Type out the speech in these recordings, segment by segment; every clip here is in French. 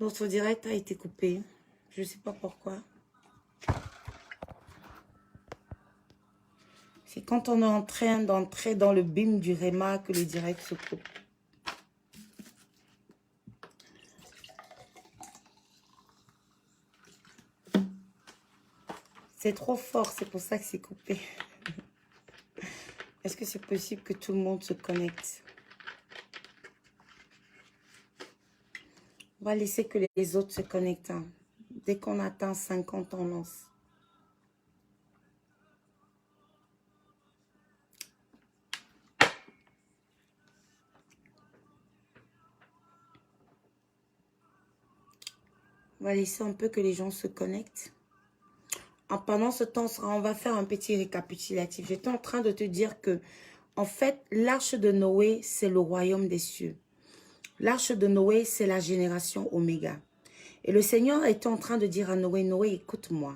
Notre direct a été coupé. Je ne sais pas pourquoi. C'est quand on est en train d'entrer dans le bim du Réma que le direct se coupe. C'est trop fort, c'est pour ça que c'est coupé. Est-ce que c'est possible que tout le monde se connecte? On va laisser que les autres se connectent. Hein. Dès qu'on atteint 50, on lance. On va laisser un peu que les gens se connectent. Pendant ce temps, on va faire un petit récapitulatif. J'étais en train de te dire que, en fait, l'arche de Noé, c'est le royaume des cieux. L'arche de Noé, c'est la génération Oméga. Et le Seigneur était en train de dire à Noé, Noé, écoute-moi.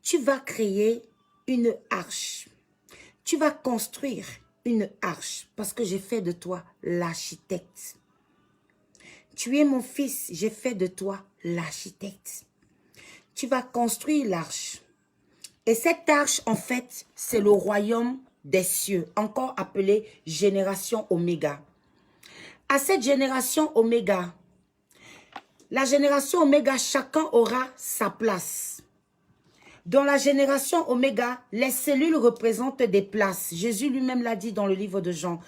Tu vas créer une arche. Tu vas construire une arche parce que j'ai fait de toi l'architecte. Tu es mon fils, j'ai fait de toi l'architecte. Tu vas construire l'arche. Et cette arche, en fait, c'est le royaume des cieux, encore appelé génération Oméga. À cette génération Oméga, la génération Oméga, chacun aura sa place. Dans la génération Oméga, les cellules représentent des places. Jésus lui-même l'a dit dans le livre de Jean.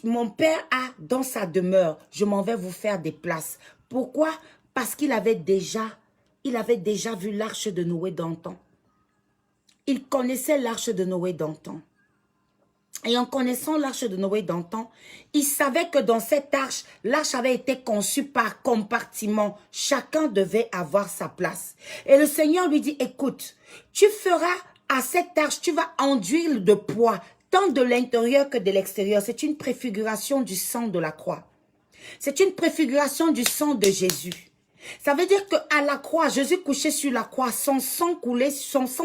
Mon Père a dans sa demeure, je m'en vais vous faire des places. Pourquoi? Parce qu'il avait déjà vu l'arche de Noé d'antan. Il connaissait l'arche de Noé d'antan. Et en connaissant l'arche de Noé d'antan, il savait que dans cette arche, l'arche avait été conçue par compartiment. Chacun devait avoir sa place. Et le Seigneur lui dit, écoute, tu feras à cette arche, tu vas enduire de poids, tant de l'intérieur que de l'extérieur. C'est une préfiguration du sang de la croix. C'est une préfiguration du sang de Jésus. Ça veut dire qu'à la croix, Jésus couché sur la croix, son sang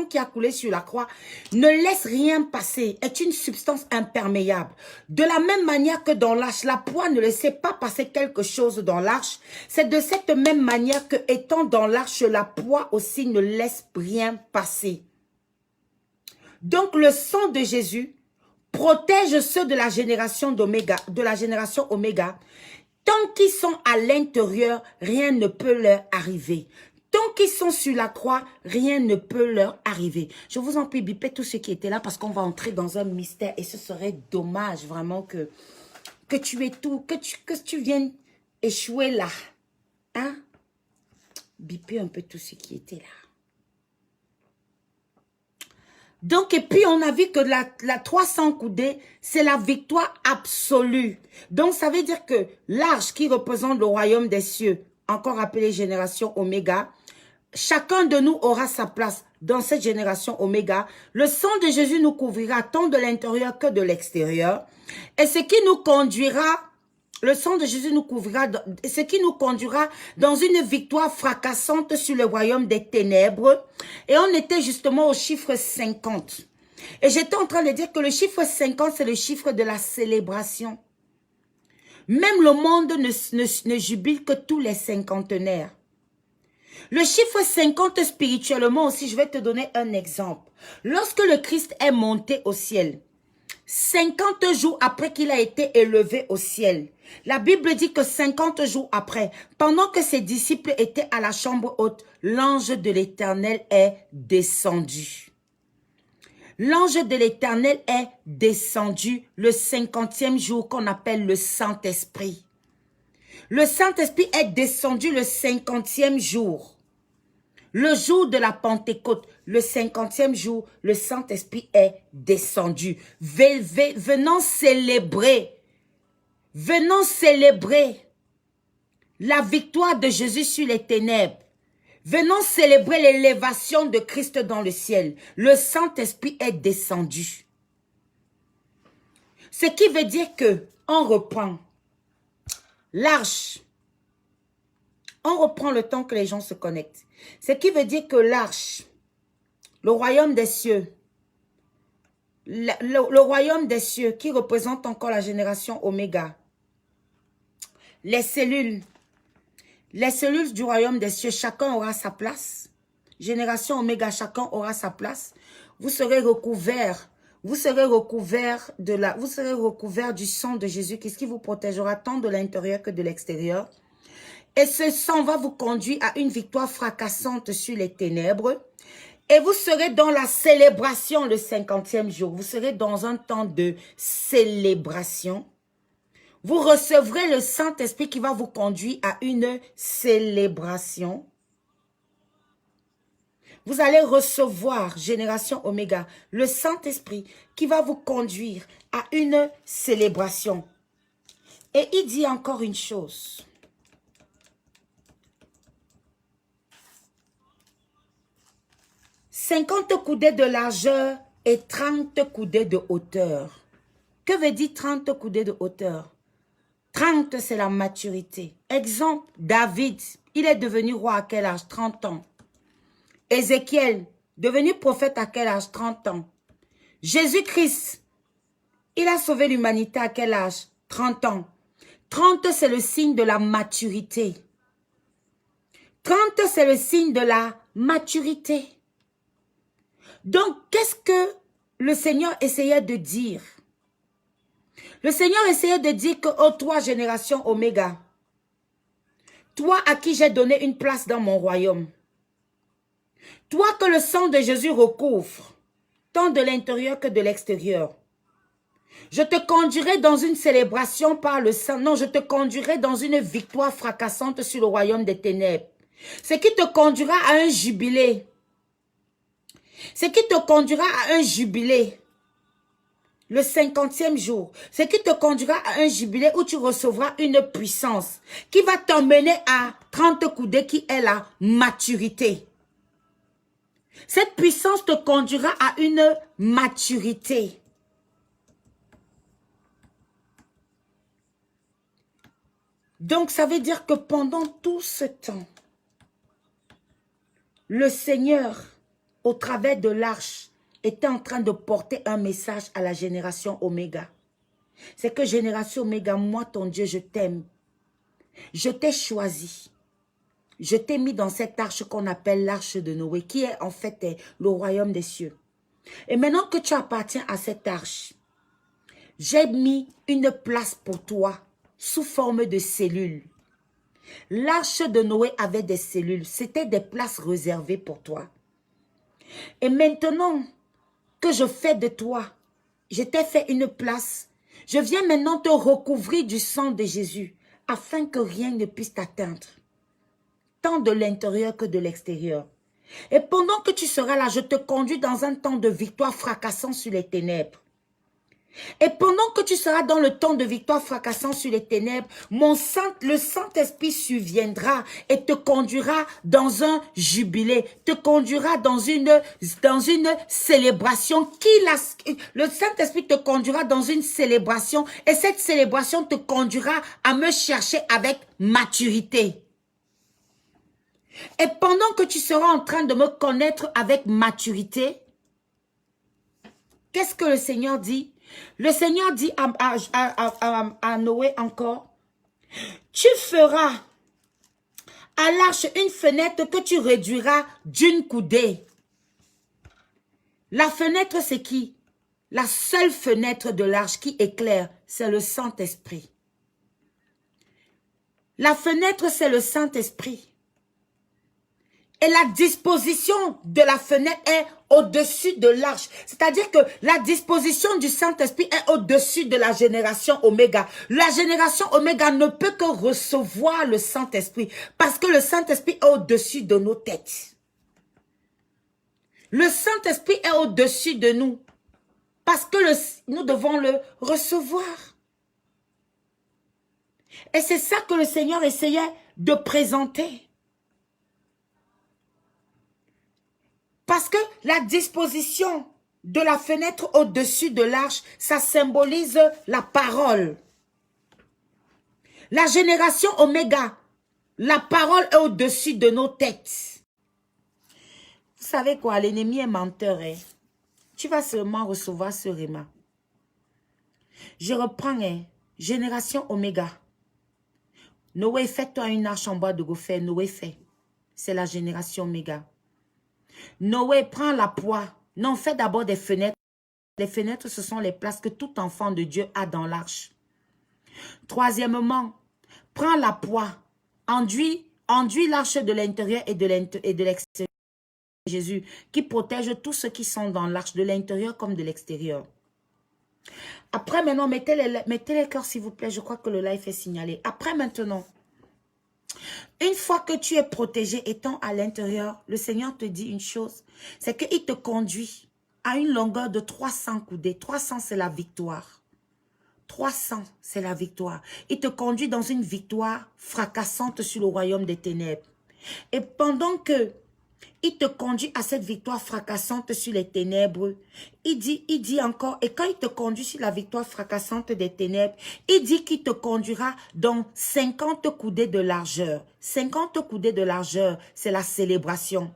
qui a coulé sur la croix, ne laisse rien passer, est une substance imperméable. De la même manière que dans l'arche, la poix ne laissait pas passer quelque chose dans l'arche, c'est de cette même manière que étant dans l'arche, la poix aussi ne laisse rien passer. Donc le sang de Jésus protège ceux de la génération Oméga, Tant qu'ils sont à l'intérieur, rien ne peut leur arriver. Tant qu'ils sont sur la croix, rien ne peut leur arriver. Je vous en prie, bipez tous ceux qui étaient là parce qu'on va entrer dans un mystère et ce serait dommage vraiment que tu aies tout, que tu viennes échouer là. Hein? Bipez un peu tous ceux qui étaient là. Donc, et puis on a vu que la 300 coudées, c'est la victoire absolue. Donc, ça veut dire que l'arche qui représente le royaume des cieux, encore appelé génération Oméga, chacun de nous aura sa place dans cette génération Oméga. Le sang de Jésus nous couvrira tant de l'intérieur que de l'extérieur. Et ce qui nous conduira... Le sang de Jésus nous couvrira, ce qui nous conduira dans une victoire fracassante sur le royaume des ténèbres. Et on était justement au chiffre 50. Et j'étais en train de dire que le chiffre 50, c'est le chiffre de la célébration. Même le monde ne jubile que tous les cinquantenaires. Le chiffre 50 spirituellement aussi, je vais te donner un exemple. Lorsque le Christ est monté au ciel, 50 jours après qu'il a été élevé au ciel, la Bible dit que 50 jours après, pendant que ses disciples étaient à la chambre haute, l'ange de l'Éternel est descendu. L'ange de l'Éternel est descendu le 50e jour qu'on appelle le Saint-Esprit. Le Saint-Esprit est descendu le 50e jour. Le jour de la Pentecôte, le 50e jour, le Saint-Esprit est descendu. Venons célébrer la victoire de Jésus sur les ténèbres. Venons célébrer l'élévation de Christ dans le ciel. Le Saint-Esprit est descendu. Ce qui veut dire que on reprend l'arche. On reprend le temps que les gens se connectent. Ce qui veut dire que l'arche, le royaume des cieux, le royaume des cieux qui représente encore la génération Oméga, les cellules, Les cellules du royaume des cieux, chacun aura sa place. Génération Oméga, chacun aura sa place. Vous serez recouverts. Vous serez recouverts du sang de Jésus qui vous protégera tant de l'intérieur que de l'extérieur. Et ce sang va vous conduire à une victoire fracassante sur les ténèbres. Et vous serez dans la célébration le 50e jour. Vous serez dans un temps de célébration. Vous recevrez le Saint-Esprit qui va vous conduire à une célébration. Vous allez recevoir, génération Oméga, le Saint-Esprit qui va vous conduire à une célébration. Et il dit encore une chose. « 50 coudées de largeur et 30 coudées de hauteur. » Que veut dire 30 coudées de hauteur? 30, c'est la maturité. Exemple, David, il est devenu roi à quel âge? 30 ans. Ézéchiel, devenu prophète à quel âge? 30 ans. Jésus-Christ, il a sauvé l'humanité à quel âge? 30 ans. 30, c'est le signe de la maturité. 30, c'est le signe de la maturité. Donc, qu'est-ce que le Seigneur essayait de dire? Le Seigneur essayait de dire que, oh, toi, génération Oméga, toi à qui j'ai donné une place dans mon royaume, toi que le sang de Jésus recouvre, tant de l'intérieur que de l'extérieur, je te conduirai dans une célébration par le sang. Non, je te conduirai dans une victoire fracassante sur le royaume des ténèbres. Ce qui te conduira à un jubilé. Ce qui te conduira à un jubilé. Le 50e jour. Ce qui te conduira à un jubilé où tu recevras une puissance qui va t'emmener à 30 coudées qui est la maturité. Cette puissance te conduira à une maturité. Donc, ça veut dire que pendant tout ce temps, le Seigneur, au travers de l'arche, était en train de porter un message à la génération Oméga. C'est que génération Oméga, moi, ton Dieu, je t'aime. Je t'ai choisi. Je t'ai mis dans cette arche qu'on appelle l'arche de Noé, qui est en fait le royaume des cieux. Et maintenant que tu appartiens à cette arche, j'ai mis une place pour toi sous forme de cellules. L'arche de Noé avait des cellules. C'était des places réservées pour toi. Et maintenant que je fais de toi, je t'ai fait une place. Je viens maintenant te recouvrir du sang de Jésus afin que rien ne puisse t'atteindre. Tant de l'intérieur que de l'extérieur. Et pendant que tu seras là, je te conduis dans un temps de victoire fracassant sur les ténèbres. Et pendant que tu seras dans le temps de victoire fracassant sur les ténèbres, le Saint-Esprit surviendra et te conduira dans un jubilé, te conduira dans une célébration. Le Saint-Esprit te conduira dans une célébration et cette célébration te conduira à me chercher avec maturité. Et pendant que tu seras en train de me connaître avec maturité, qu'est-ce que le Seigneur dit? Le Seigneur dit à Noé encore, tu feras à l'arche une fenêtre que tu réduiras d'une coudée. La fenêtre, c'est qui? La seule fenêtre de l'arche qui éclaire, c'est le Saint-Esprit. La fenêtre, c'est le Saint-Esprit. Et la disposition de la fenêtre est au-dessus de l'arche. C'est-à-dire que la disposition du Saint-Esprit est au-dessus de la génération Oméga. La génération Oméga ne peut que recevoir le Saint-Esprit parce que le Saint-Esprit est au-dessus de nos têtes. Le Saint-Esprit est au-dessus de nous parce que nous devons le recevoir. Et c'est ça que le Seigneur essayait de présenter. Parce que la disposition de la fenêtre au-dessus de l'arche, ça symbolise la parole. La génération Oméga, la parole est au-dessus de nos têtes. Vous savez quoi, l'ennemi est menteur. Hein? Tu vas seulement recevoir ce réma. Je reprends, hein? Génération Oméga. Noé, fais-toi une arche en bois de gopher. Noé fait. C'est la génération méga. Noé, prends la poix. Non, fais d'abord des fenêtres. Les fenêtres, ce sont les places que tout enfant de Dieu a dans l'arche. Troisièmement, prends la poix. Enduis l'arche de l'intérieur et de l'extérieur. Jésus, qui protège tous ceux qui sont dans l'arche, de l'intérieur comme de l'extérieur. Après maintenant, mettez les cœurs s'il vous plaît. Je crois que le live est signalé. Après maintenant, une fois que tu es protégé étant à l'intérieur, le Seigneur te dit une chose. C'est qu'il te conduit à une longueur de 300 coudées. 300, c'est la victoire. 300, c'est la victoire. Il te conduit dans une victoire fracassante sur le royaume des ténèbres. Et pendant que il te conduit à cette victoire fracassante sur les ténèbres. Il dit encore, et quand il te conduit sur la victoire fracassante des ténèbres, il dit qu'il te conduira dans 50 coudées de largeur. 50 coudées de largeur, c'est la célébration.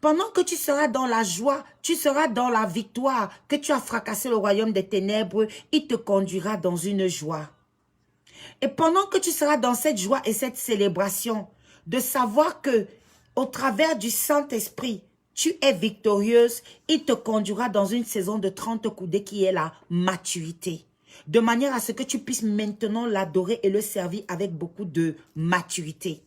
Pendant que tu seras dans la joie, tu seras dans la victoire, que tu as fracassé le royaume des ténèbres, il te conduira dans une joie. Et pendant que tu seras dans cette joie et cette célébration, de savoir que au travers du Saint-Esprit, tu es victorieuse, il te conduira dans une saison de 30 coudées qui est la maturité. De manière à ce que tu puisses maintenant l'adorer et le servir avec beaucoup de maturité.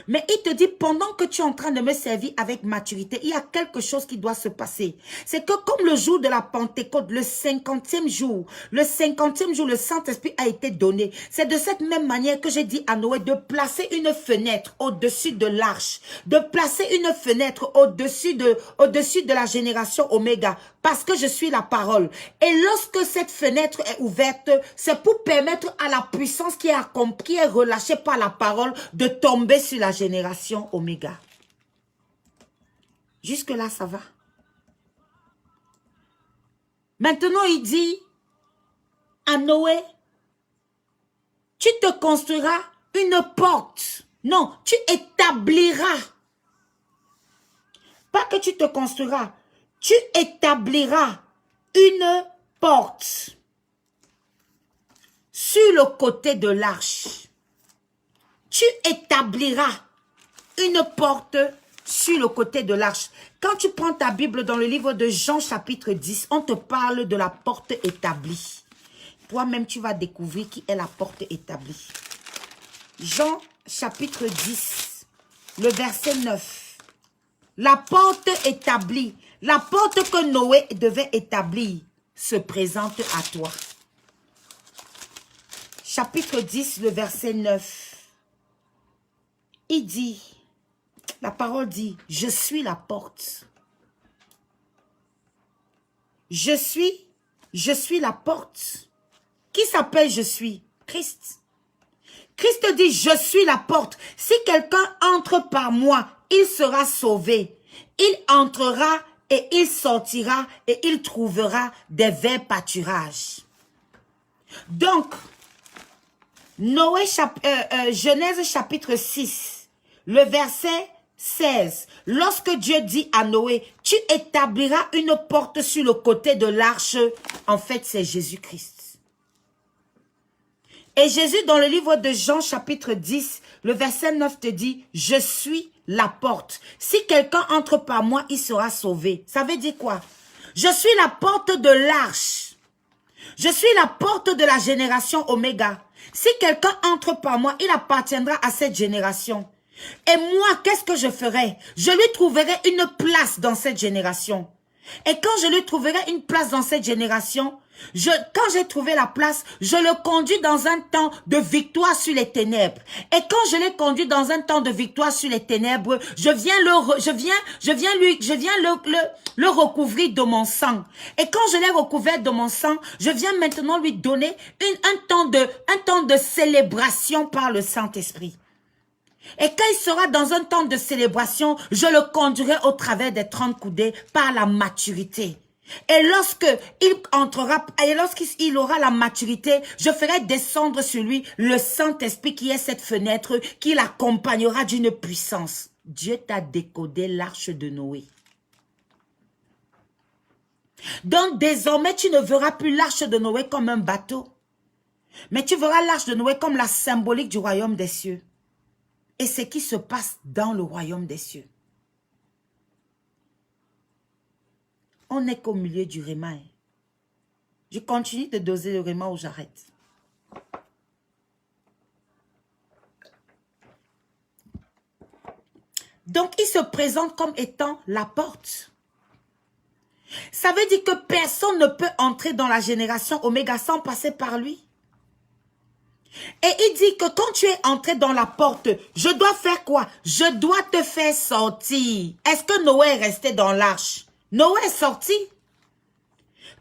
Mais il te dit, pendant que tu es en train de me servir avec maturité, il y a quelque chose qui doit se passer. C'est que comme le jour de la Pentecôte, le 50e jour, le Saint-Esprit a été donné. C'est de cette même manière que j'ai dit à Noé de placer une fenêtre au-dessus de l'arche, de placer une fenêtre au-dessus de la génération Oméga, parce que je suis la parole. Et lorsque cette fenêtre est ouverte, c'est pour permettre à la puissance qui est relâchée par la parole de tomber sur la génération Oméga. Jusque-là, ça va. Maintenant, il dit à Noé, tu te construiras une porte. Non, tu établiras. Pas que tu te construiras. Tu établiras une porte sur le côté de l'arche. Tu établiras une porte sur le côté de l'arche. Quand tu prends ta Bible dans le livre de Jean chapitre 10, on te parle de la porte établie. Toi-même, tu vas découvrir qui est la porte établie. Jean chapitre 10, le verset 9. La porte établie, la porte que Noé devait établir, se présente à toi. Chapitre 10, le verset 9. Il dit, la parole dit, je suis la porte. Je suis la porte. Qui s'appelle je suis? Christ. Christ dit, je suis la porte. Si quelqu'un entre par moi, il sera sauvé. Il entrera et il sortira et il trouvera des verts pâturages. Donc, Genèse chapitre 6. Le verset 16. Lorsque Dieu dit à Noé, tu établiras une porte sur le côté de l'arche, en fait, c'est Jésus-Christ. Et Jésus, dans le livre de Jean, chapitre 10, le verset 9 te dit, je suis la porte. Si quelqu'un entre par moi, il sera sauvé. Ça veut dire quoi? Je suis la porte de l'arche. Je suis la porte de la génération Oméga. Si quelqu'un entre par moi, il appartiendra à cette génération. Et moi, qu'est-ce que je ferai? Je lui trouverai une place dans cette génération. Et quand je lui trouverai une place dans cette génération, quand j'ai trouvé la place, je le conduis dans un temps de victoire sur les ténèbres. Et quand je l'ai conduit dans un temps de victoire sur les ténèbres, je viens le recouvrir de mon sang. Et quand je l'ai recouvert de mon sang, je viens maintenant lui donner un temps de célébration par le Saint-Esprit. Et quand il sera dans un temps de célébration, je le conduirai au travers des 30 coudées par la maturité. Et lorsqu'il entrera, et lorsqu'il aura la maturité, je ferai descendre sur lui le Saint-Esprit qui est cette fenêtre qui l'accompagnera d'une puissance. Dieu t'a décodé l'arche de Noé. Donc désormais, tu ne verras plus l'arche de Noé comme un bateau. Mais tu verras l'arche de Noé comme la symbolique du royaume des cieux. Et ce qui se passe dans le royaume des cieux. On n'est qu'au milieu du réma. Je continue de doser le réma ou j'arrête. Donc, il se présente comme étant la porte. Ça veut dire que personne ne peut entrer dans la génération Oméga sans passer par lui. Et il dit que quand tu es entré dans la porte, je dois faire quoi? Je dois te faire sortir. Est-ce que Noé est resté dans l'arche? Noé est sorti.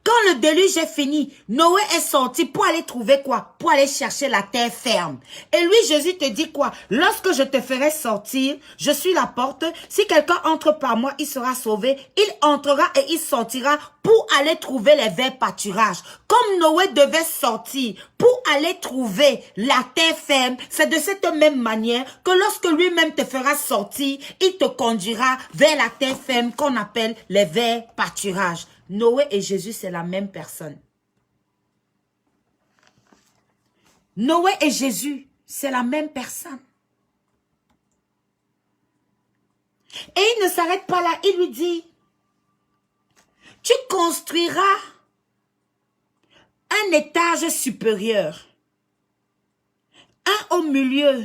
Quand le déluge est fini, Noé est sorti pour aller trouver quoi? Pour aller chercher la terre ferme. Et lui, Jésus te dit quoi? Lorsque je te ferai sortir, je suis la porte. Si quelqu'un entre par moi, il sera sauvé. Il entrera et il sortira pour aller trouver les verts pâturages. Comme Noé devait sortir pour aller trouver la terre ferme, c'est de cette même manière que lorsque lui-même te fera sortir, il te conduira vers la terre ferme qu'on appelle les verts pâturages. Noé et Jésus, c'est la même personne. Noé et Jésus, c'est la même personne. Et il ne s'arrête pas là, il lui dit, tu construiras un étage supérieur, un au milieu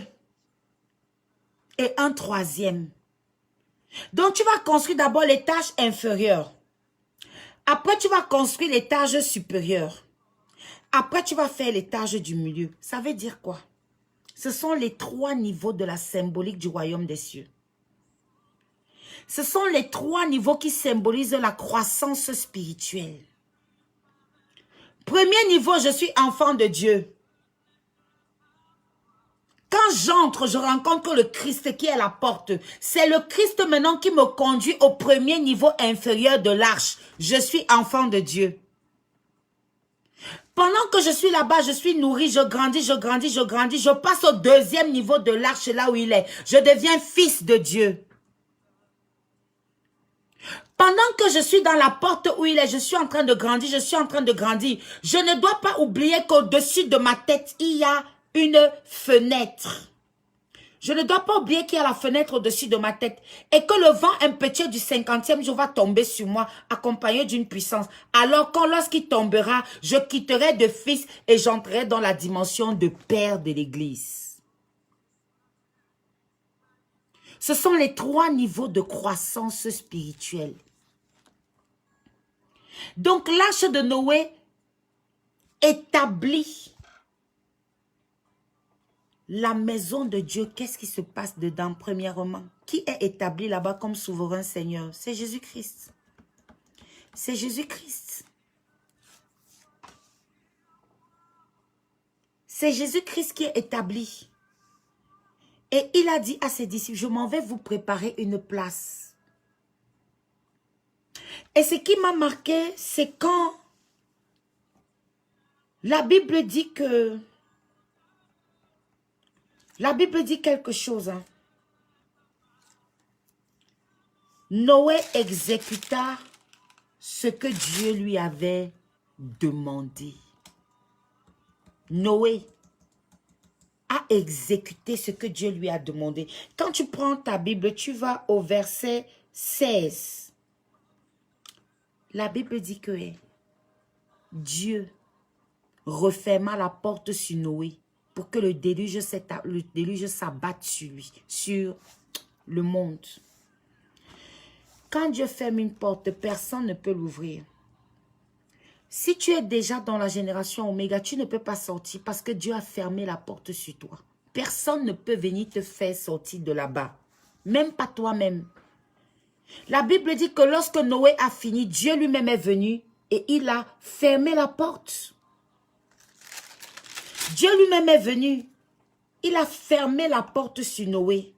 et un troisième. Donc tu vas construire d'abord l'étage inférieur. Après, tu vas construire l'étage supérieur. Après, tu vas faire l'étage du milieu. Ça veut dire quoi? Ce sont les 3 niveaux de la symbolique du royaume des cieux. Ce sont les 3 niveaux qui symbolisent la croissance spirituelle. Premier niveau, je suis enfant de Dieu. Quand j'entre, je rencontre le Christ qui est la porte. C'est le Christ maintenant qui me conduit au premier niveau inférieur de l'arche. Je suis enfant de Dieu. Pendant que je suis là-bas, je suis nourri, je grandis, je grandis, je grandis. Je passe au deuxième niveau de l'arche, là où il est. Je deviens fils de Dieu. Pendant que je suis dans la porte où il est, je suis en train de grandir, je suis en train de grandir. Je ne dois pas oublier qu'au-dessus de ma tête, il y a une fenêtre. Je ne dois pas oublier qu'il y a la fenêtre au-dessus de ma tête et que le vent impétueux du 50e jour va tomber sur moi, accompagné d'une puissance. Alors lorsqu'il tombera, je quitterai de fils et j'entrerai dans la dimension de père de l'Église. Ce sont les 3 niveaux de croissance spirituelle. Donc l'arche de Noé établit la maison de Dieu. Qu'est-ce qui se passe dedans premièrement? Qui est établi là-bas comme souverain Seigneur? C'est Jésus-Christ. C'est Jésus-Christ. C'est Jésus-Christ qui est établi. Et il a dit à ses disciples, je m'en vais vous préparer une place. Et ce qui m'a marqué, c'est quand la Bible dit que... La Bible dit quelque chose. Hein. Noé exécuta ce que Dieu lui avait demandé. Noé a exécuté ce que Dieu lui a demandé. Quand tu prends ta Bible, tu vas au verset 16. La Bible dit que Dieu referma la porte sur Noé pour que le déluge s'abatte sur lui, sur le monde. Quand Dieu ferme une porte, personne ne peut l'ouvrir. Si tu es déjà dans la génération Oméga, tu ne peux pas sortir parce que Dieu a fermé la porte sur toi. Personne ne peut venir te faire sortir de là-bas. Même pas toi-même. La Bible dit que lorsque Noé a fini, Dieu lui-même est venu et il a fermé la porte. Dieu lui-même est venu. Il a fermé la porte sur Noé.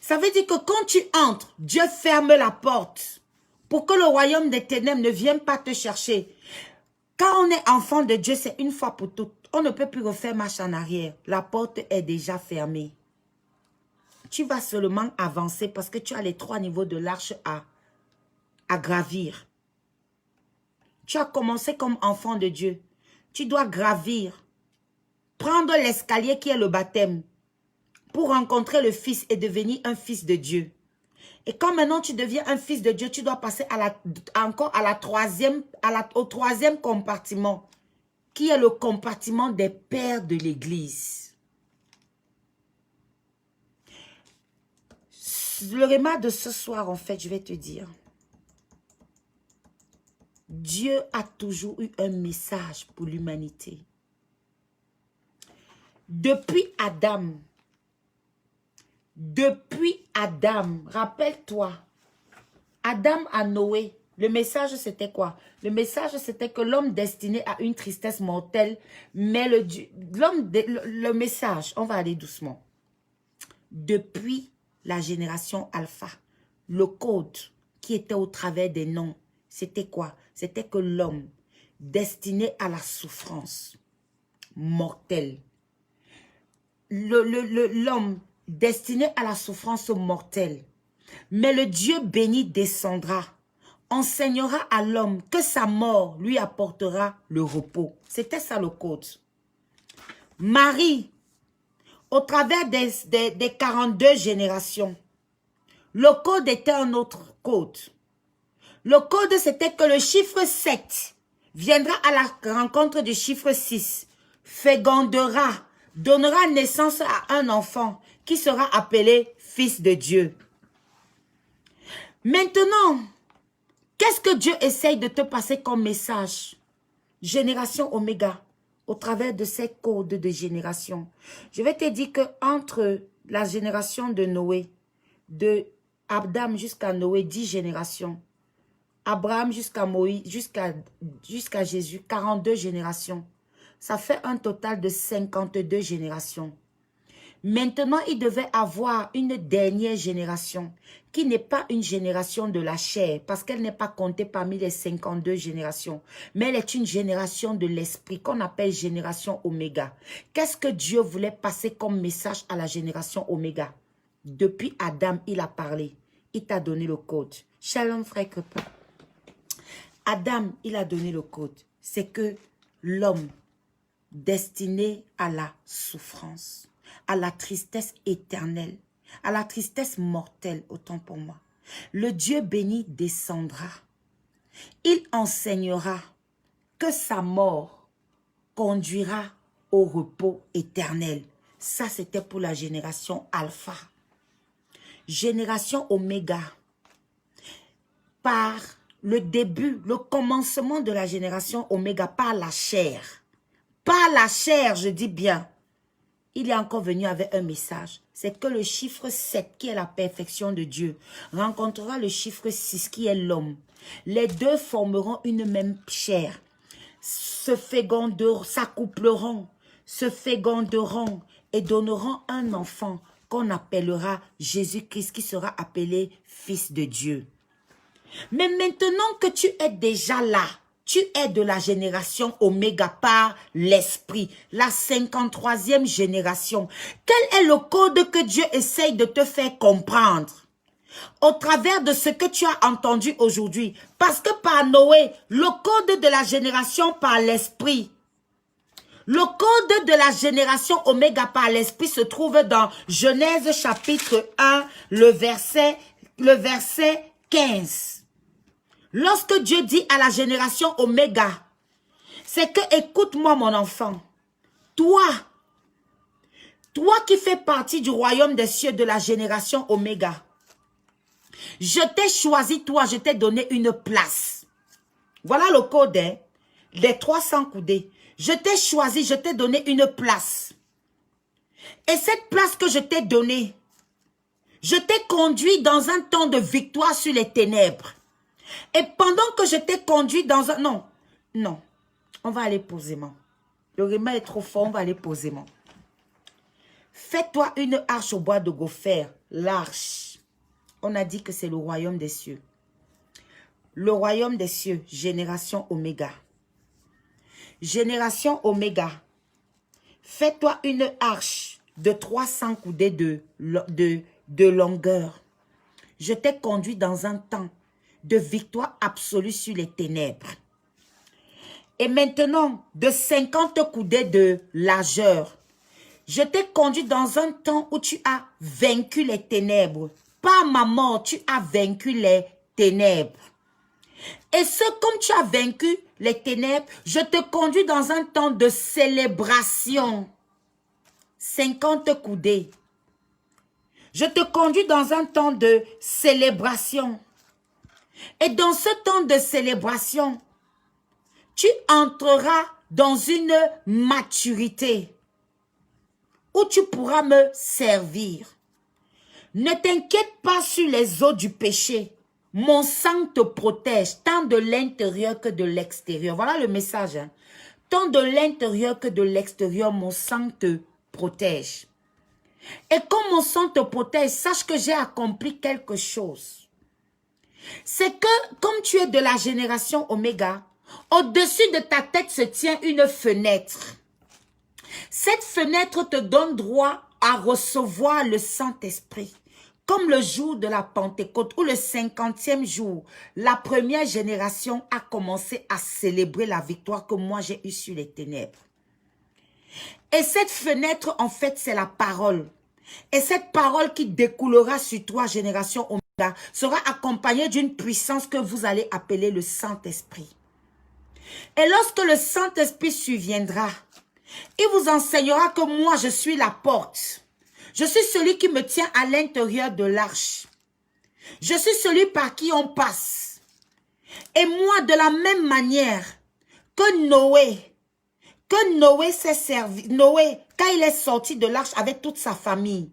Ça veut dire que quand tu entres, Dieu ferme la porte pour que le royaume des ténèbres ne vienne pas te chercher. Quand on est enfant de Dieu, c'est une fois pour toutes. On ne peut plus refaire marche en arrière. La porte est déjà fermée. Tu vas seulement avancer parce que tu as les 3 niveaux de l'arche à gravir. Tu as commencé comme enfant de Dieu. tu dois gravir, prendre l'escalier qui est le baptême pour rencontrer le Fils et devenir un fils de Dieu. Et quand maintenant tu deviens un fils de Dieu, tu dois passer au troisième compartiment, qui est le compartiment des pères de l'Église. Le réma de ce soir, en fait, je vais te dire, Dieu a toujours eu un message pour l'humanité. Depuis Adam, rappelle-toi, Adam à Noé, le message c'était quoi? Le message c'était que l'homme destiné à une tristesse mortelle, mais le message, on va aller doucement. Depuis la génération alpha, le code qui était au travers des noms, c'était quoi? C'était que l'homme destiné à la souffrance mortelle, l'homme destiné à la souffrance mortelle, mais le Dieu béni descendra, enseignera à l'homme que sa mort lui apportera le repos. C'était ça le code. Marie, au travers des 42 générations, le code était un autre code. Le code, c'était que le chiffre 7 viendra à la rencontre du chiffre 6, fécondera, donnera naissance à un enfant qui sera appelé fils de Dieu. Maintenant, qu'est-ce que Dieu essaye de te passer comme message? Génération Oméga, au travers de ces codes de génération. Je vais te dire qu'entre la génération de Noé, de Adam jusqu'à Noé, 10 générations. Abraham jusqu'à Moïse, jusqu'à Jésus, 42 générations. Ça fait un total de 52 générations. Maintenant, il devait avoir une dernière génération qui n'est pas une génération de la chair parce qu'elle n'est pas comptée parmi les 52 générations. Mais elle est une génération de l'esprit qu'on appelle génération Oméga. Qu'est-ce que Dieu voulait passer comme message à la génération Oméga? Depuis Adam, il a parlé. Il t'a donné le code. Shalom, frère Copain. Adam, il a donné le code. C'est que l'homme destiné à la souffrance, à la tristesse éternelle, à la tristesse mortelle, autant pour moi. Le Dieu béni descendra. Il enseignera que sa mort conduira au repos éternel. Ça, c'était pour la génération alpha. Génération oméga. Par le début, le commencement de la génération oméga, par la chair. Par la chair, je dis bien. Il est encore venu avec un message. C'est que le chiffre 7, qui est la perfection de Dieu, rencontrera le chiffre 6, qui est l'homme. Les deux formeront une même chair. S'accoupleront, se féconderont et donneront un enfant qu'on appellera Jésus-Christ, qui sera appelé Fils de Dieu. Mais maintenant que tu es déjà là, tu es de la génération Oméga par l'esprit, la 53e génération. Quel est le code que Dieu essaye de te faire comprendre au travers de ce que tu as entendu aujourd'hui? Parce que par Noé, le code de la génération par l'esprit, le code de la génération Oméga par l'esprit se trouve dans Genèse chapitre 1, le verset 15. Lorsque Dieu dit à la génération Oméga, c'est que, écoute-moi mon enfant, toi qui fais partie du royaume des cieux de la génération Oméga, je t'ai choisi, toi, je t'ai donné une place. Voilà le code, hein, des 300 coudées. Je t'ai choisi, je t'ai donné une place. Et cette place que je t'ai donnée, je t'ai conduit dans un temps de victoire sur les ténèbres. Et pendant que je t'ai conduit dans un... Non, on va aller posément. Le réma est trop fort, on va aller posément. Fais-toi une arche au bois de gopher. L'arche, on a dit que c'est le royaume des cieux. Le royaume des cieux, génération Oméga. Génération Oméga. Fais-toi une arche de 300 coudées de longueur. Je t'ai conduit dans un temps de victoire absolue sur les ténèbres. Et maintenant, de 50 coudées de largeur, je t'ai conduit dans un temps où tu as vaincu les ténèbres. Par ma mort, tu as vaincu les ténèbres. Et ce, comme tu as vaincu les ténèbres, je te conduis dans un temps de célébration. 50 coudées. Je te conduis dans un temps de célébration. Et dans ce temps de célébration, tu entreras dans une maturité où tu pourras me servir. Ne t'inquiète pas sur les eaux du péché. Mon sang te protège, tant de l'intérieur que de l'extérieur. Voilà le message. Hein. Tant de l'intérieur que de l'extérieur, mon sang te protège. Et comme mon sang te protège, sache que j'ai accompli quelque chose. C'est que, comme tu es de la génération Oméga, au-dessus de ta tête se tient une fenêtre. Cette fenêtre te donne droit à recevoir le Saint-Esprit. Comme le jour de la Pentecôte ou le 50e jour, la première génération a commencé à célébrer la victoire que moi j'ai eue sur les ténèbres. Et cette fenêtre, en fait, c'est la parole. Et cette parole qui découlera sur 3 générations Oméga sera accompagnée d'une puissance que vous allez appeler le Saint-Esprit. Et lorsque le Saint-Esprit surviendra, il vous enseignera que moi, je suis la porte. Je suis celui qui me tient à l'intérieur de l'arche. Je suis celui par qui on passe. Et moi, de la même manière que Noé s'est servi, Noé, quand il est sorti de l'arche avec toute sa famille,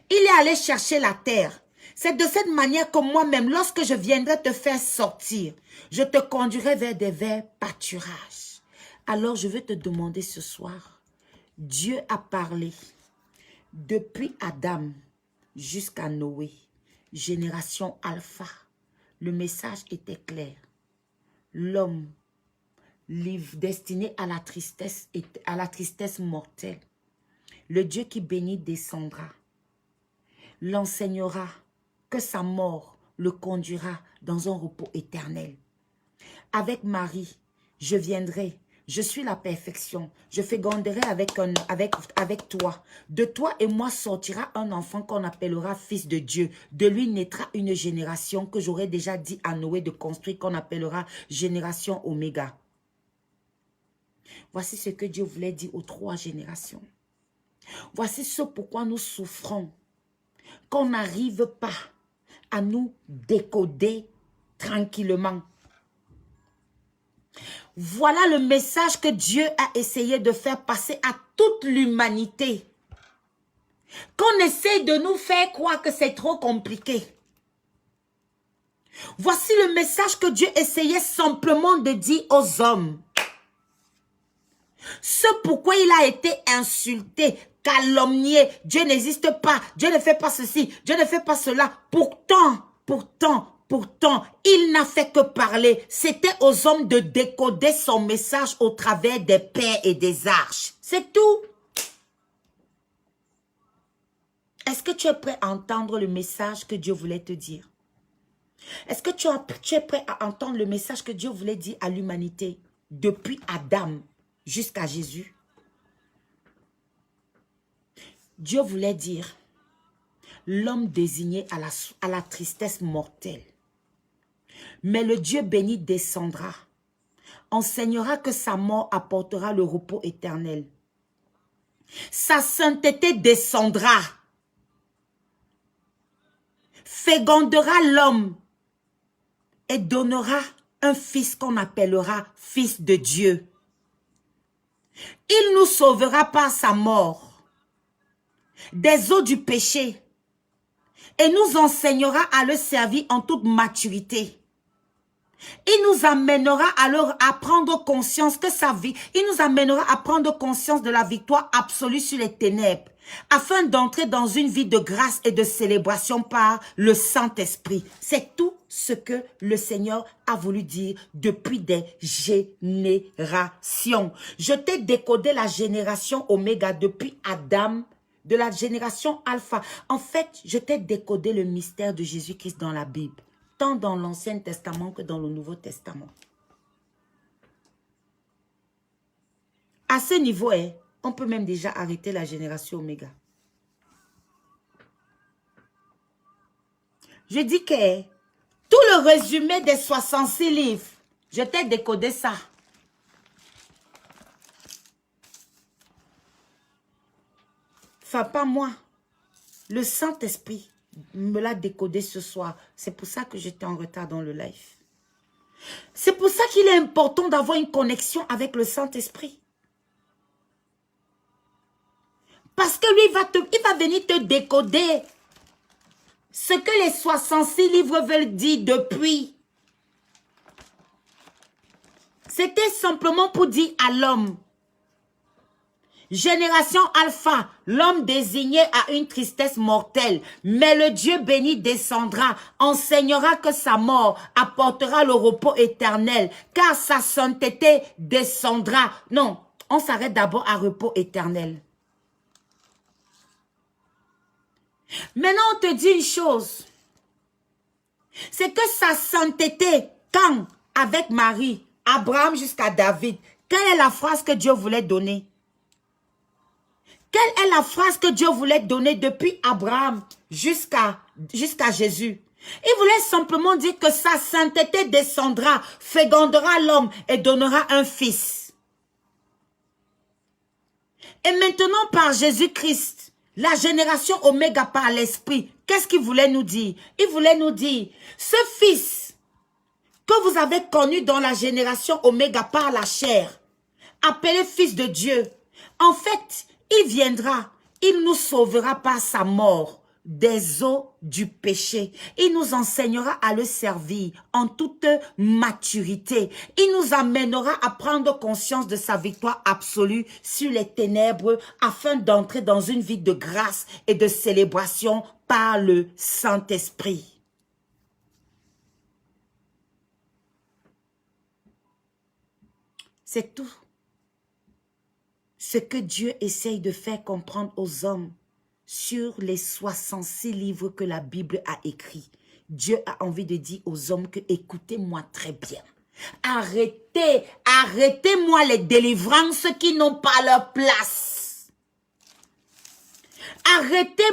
il est allé chercher la terre. C'est de cette manière que moi-même, lorsque je viendrai te faire sortir, je te conduirai vers des verts pâturages. Alors je vais te demander ce soir, Dieu a parlé depuis Adam jusqu'à Noé, génération alpha. Le message était clair. L'homme destiné à la tristesse mortelle. Le Dieu qui bénit descendra, l'enseignera que sa mort le conduira dans un repos éternel. Avec Marie, je viendrai. Je suis la perfection. Je féconderai avec toi. De toi et moi sortira un enfant qu'on appellera fils de Dieu. De lui naîtra une génération que j'aurais déjà dit à Noé de construire qu'on appellera génération Oméga. Voici ce que Dieu voulait dire aux 3 générations. Voici ce pourquoi nous souffrons. Qu'on n'arrive pas à nous décoder tranquillement. Voilà le message que Dieu a essayé de faire passer à toute l'humanité. Qu'on essaie de nous faire croire que c'est trop compliqué. Voici le message que Dieu essayait simplement de dire aux hommes. Ce pourquoi il a été insulté, calomnié. Dieu n'existe pas. Dieu ne fait pas ceci. Dieu ne fait pas cela. Pourtant, il n'a fait que parler. C'était aux hommes de décoder son message au travers des pères et des arches. C'est tout. Est-ce que tu es prêt à entendre le message que Dieu voulait te dire? Est-ce que tu es prêt à entendre le message que Dieu voulait dire à l'humanité depuis Adam jusqu'à Jésus? Dieu voulait dire l'homme désigné à la tristesse mortelle. Mais le Dieu béni descendra, enseignera que sa mort apportera le repos éternel. Sa sainteté descendra, fécondera l'homme et donnera un fils qu'on appellera fils de Dieu. Il nous sauvera par sa mort des eaux du péché et nous enseignera à le servir en toute maturité. Il nous amènera alors à prendre conscience que sa vie, il nous amènera à prendre conscience de la victoire absolue sur les ténèbres, afin d'entrer dans une vie de grâce et de célébration par le Saint-Esprit. C'est tout ce que le Seigneur a voulu dire depuis des générations. Je t'ai décodé la génération Oméga depuis Adam, de la génération Alpha. En fait, je t'ai décodé le mystère de Jésus-Christ dans la Bible, tant dans l'Ancien Testament que dans le Nouveau Testament. À ce niveau, hein, on peut même déjà arrêter la génération Oméga. Je dis que tout le résumé des 66 livres, je t'ai décodé ça. Enfin, pas moi. Le Saint-Esprit me l'a décodé ce soir. C'est pour ça que j'étais en retard dans le live. C'est pour ça qu'il est important d'avoir une connexion avec le Saint-Esprit. Parce que lui, il va venir te décoder ce que les 66 livres veulent dire depuis. C'était simplement pour dire à l'homme. Génération Alpha, l'homme désigné a une tristesse mortelle, mais le Dieu béni descendra, enseignera que sa mort apportera le repos éternel, car sa sainteté descendra. Non, on s'arrête d'abord à repos éternel. Maintenant, on te dit une chose. C'est que sa sainteté, quand avec Marie, Abraham jusqu'à David, quelle est la phrase que Dieu voulait donner? Quelle est la phrase que Dieu voulait donner depuis Abraham jusqu'à Jésus? Il voulait simplement dire que sa sainteté descendra, fécondera l'homme et donnera un fils. Et maintenant par Jésus-Christ, la génération Oméga par l'Esprit, qu'est-ce qu'il voulait nous dire? Il voulait nous dire, ce fils que vous avez connu dans la génération Oméga par la chair, appelé fils de Dieu, en fait, il viendra, il nous sauvera par sa mort des eaux du péché. Il nous enseignera à le servir en toute maturité. Il nous amènera à prendre conscience de sa victoire absolue sur les ténèbres afin d'entrer dans une vie de grâce et de célébration par le Saint-Esprit. C'est tout ce que Dieu essaye de faire comprendre aux hommes sur les 66 livres que la Bible a écrits. Dieu a envie de dire aux hommes que écoutez-moi très bien. Arrêtez-moi les délivrances qui n'ont pas leur place. Arrêtez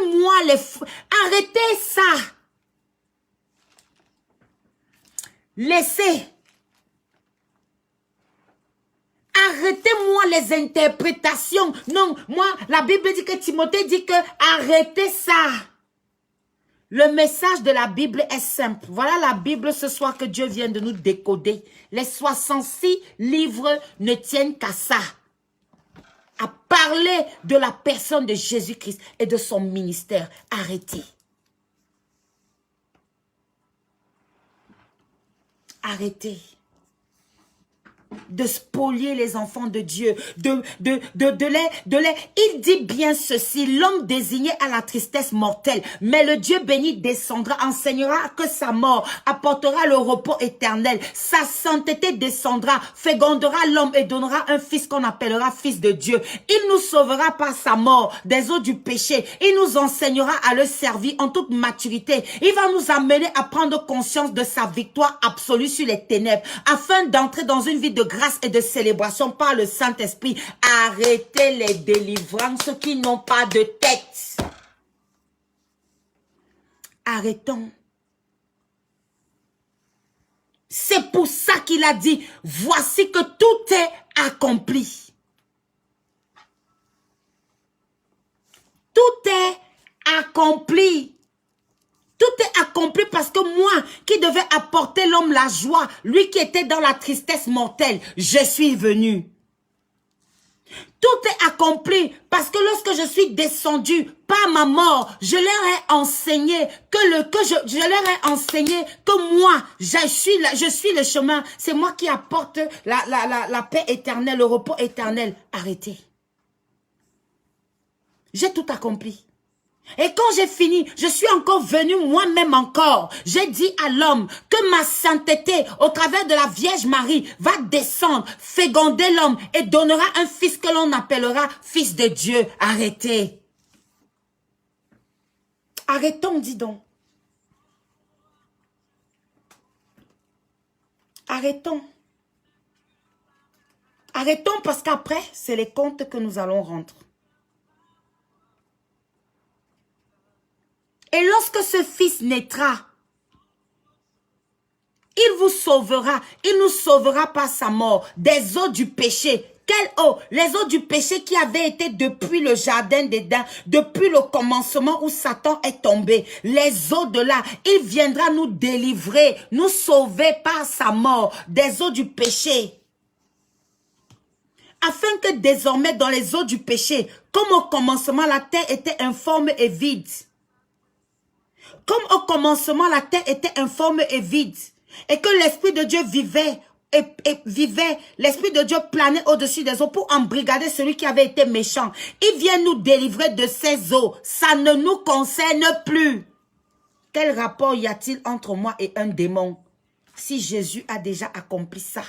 ça. Arrêtez-moi les interprétations. Non, moi, la Bible dit que Timothée dit que arrêtez ça. Le message de la Bible est simple. Voilà la Bible ce soir que Dieu vient de nous décoder. Les 66 livres ne tiennent qu'à ça. À parler de la personne de Jésus-Christ et de son ministère. Arrêtez. Arrêtez de spolier les enfants de Dieu, il dit bien ceci, l'homme désigné à la tristesse mortelle, mais le Dieu béni descendra, enseignera que sa mort apportera le repos éternel, sa sainteté descendra, fécondera l'homme et donnera un fils qu'on appellera fils de Dieu. Il nous sauvera par sa mort des eaux du péché, il nous enseignera à le servir en toute maturité, il va nous amener à prendre conscience de sa victoire absolue sur les ténèbres, afin d'entrer dans une vie de grâce et de célébration par le Saint-Esprit. Arrêtez les délivrances qui n'ont pas de tête. Arrêtons. C'est pour ça qu'il a dit, voici que tout est accompli. Tout est accompli. Tout est accompli parce que moi, qui devais apporter l'homme la joie, lui qui était dans la tristesse mortelle, je suis venu. Tout est accompli parce que lorsque je suis descendu par ma mort, je leur ai enseigné je leur ai enseigné que moi, je suis le chemin. C'est moi qui apporte la paix éternelle, le repos éternel. Arrêtez. J'ai tout accompli. Et quand j'ai fini, je suis encore venu moi-même encore. J'ai dit à l'homme que ma sainteté, au travers de la Vierge Marie, va descendre, féconder l'homme et donnera un fils que l'on appellera fils de Dieu. Arrêtez. Arrêtons, dis donc. Arrêtons. Arrêtons parce qu'après, c'est les comptes que nous allons rendre. Et lorsque ce fils naîtra, il vous sauvera. Il nous sauvera par sa mort des eaux du péché. Quelles eaux? Les eaux du péché qui avaient été depuis le jardin d'Éden, depuis le commencement où Satan est tombé. Les eaux de là, il viendra nous délivrer, nous sauver par sa mort des eaux du péché. Afin que désormais dans les eaux du péché, comme au commencement la terre était informe et vide. Comme au commencement la terre était informe et vide. Et que l'Esprit de Dieu vivait, l'Esprit de Dieu planait au-dessus des eaux pour embrigader celui qui avait été méchant. Il vient nous délivrer de ces eaux. Ça ne nous concerne plus. Quel rapport y a-t-il entre moi et un démon si Jésus a déjà accompli ça?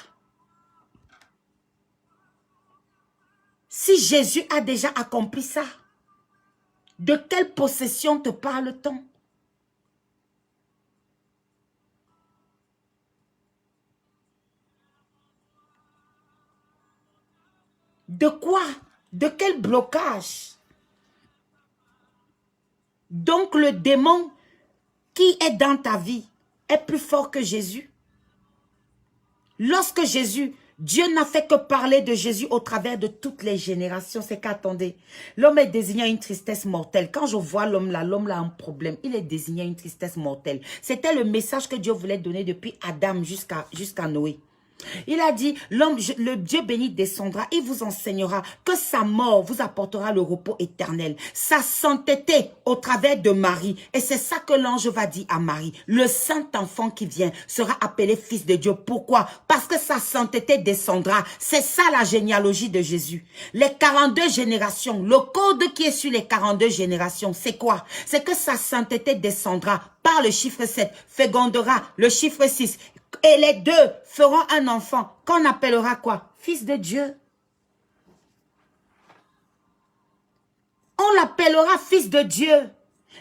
Si Jésus a déjà accompli ça, de quelle possession te parle-t-on? De quoi? De quel blocage? Donc le démon qui est dans ta vie est plus fort que Jésus. Lorsque Jésus, Dieu n'a fait que parler de Jésus au travers de toutes les générations, c'est qu'attendez, l'homme est désigné à une tristesse mortelle. Quand je vois l'homme là a un problème, il est désigné à une tristesse mortelle. C'était le message que Dieu voulait donner depuis Adam jusqu'à Noé. Il a dit, le Dieu béni descendra, il vous enseignera que sa mort vous apportera le repos éternel. Sa sainteté au travers de Marie. Et c'est ça que l'ange va dire à Marie. Le saint enfant qui vient sera appelé fils de Dieu. Pourquoi? Parce que sa sainteté descendra. C'est ça la généalogie de Jésus. Les 42 générations, le code qui est sur les 42 générations, c'est quoi? C'est que sa sainteté descendra par le chiffre 7, fécondera le chiffre 6. Et les deux feront un enfant qu'on appellera quoi? Fils de Dieu. On l'appellera fils de Dieu.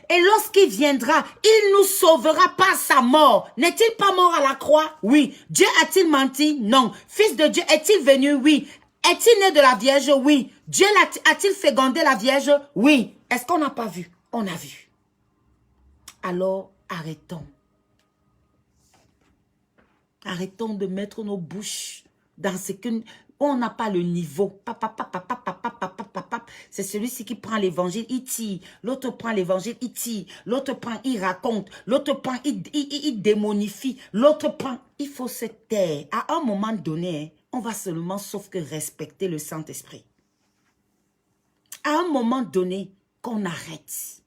Et lorsqu'il viendra, il nous sauvera par sa mort. N'est-il pas mort à la croix? Oui. Dieu a-t-il menti? Non. Fils de Dieu est-il venu? Oui. Est-il né de la Vierge? Oui. Dieu a-t-il fécondé la Vierge? Oui. Est-ce qu'on n'a pas vu? On a vu. Alors, arrêtons. Arrêtons de mettre nos bouches dans ce que on n'a pas le niveau. C'est celui-ci qui prend l'évangile, il tire. L'autre prend l'évangile, il tire. L'autre prend, il raconte. L'autre prend, il démonifie. L'autre prend. Il faut se taire. À un moment donné, on va seulement sauf que respecter le Saint-Esprit. À un moment donné, qu'on arrête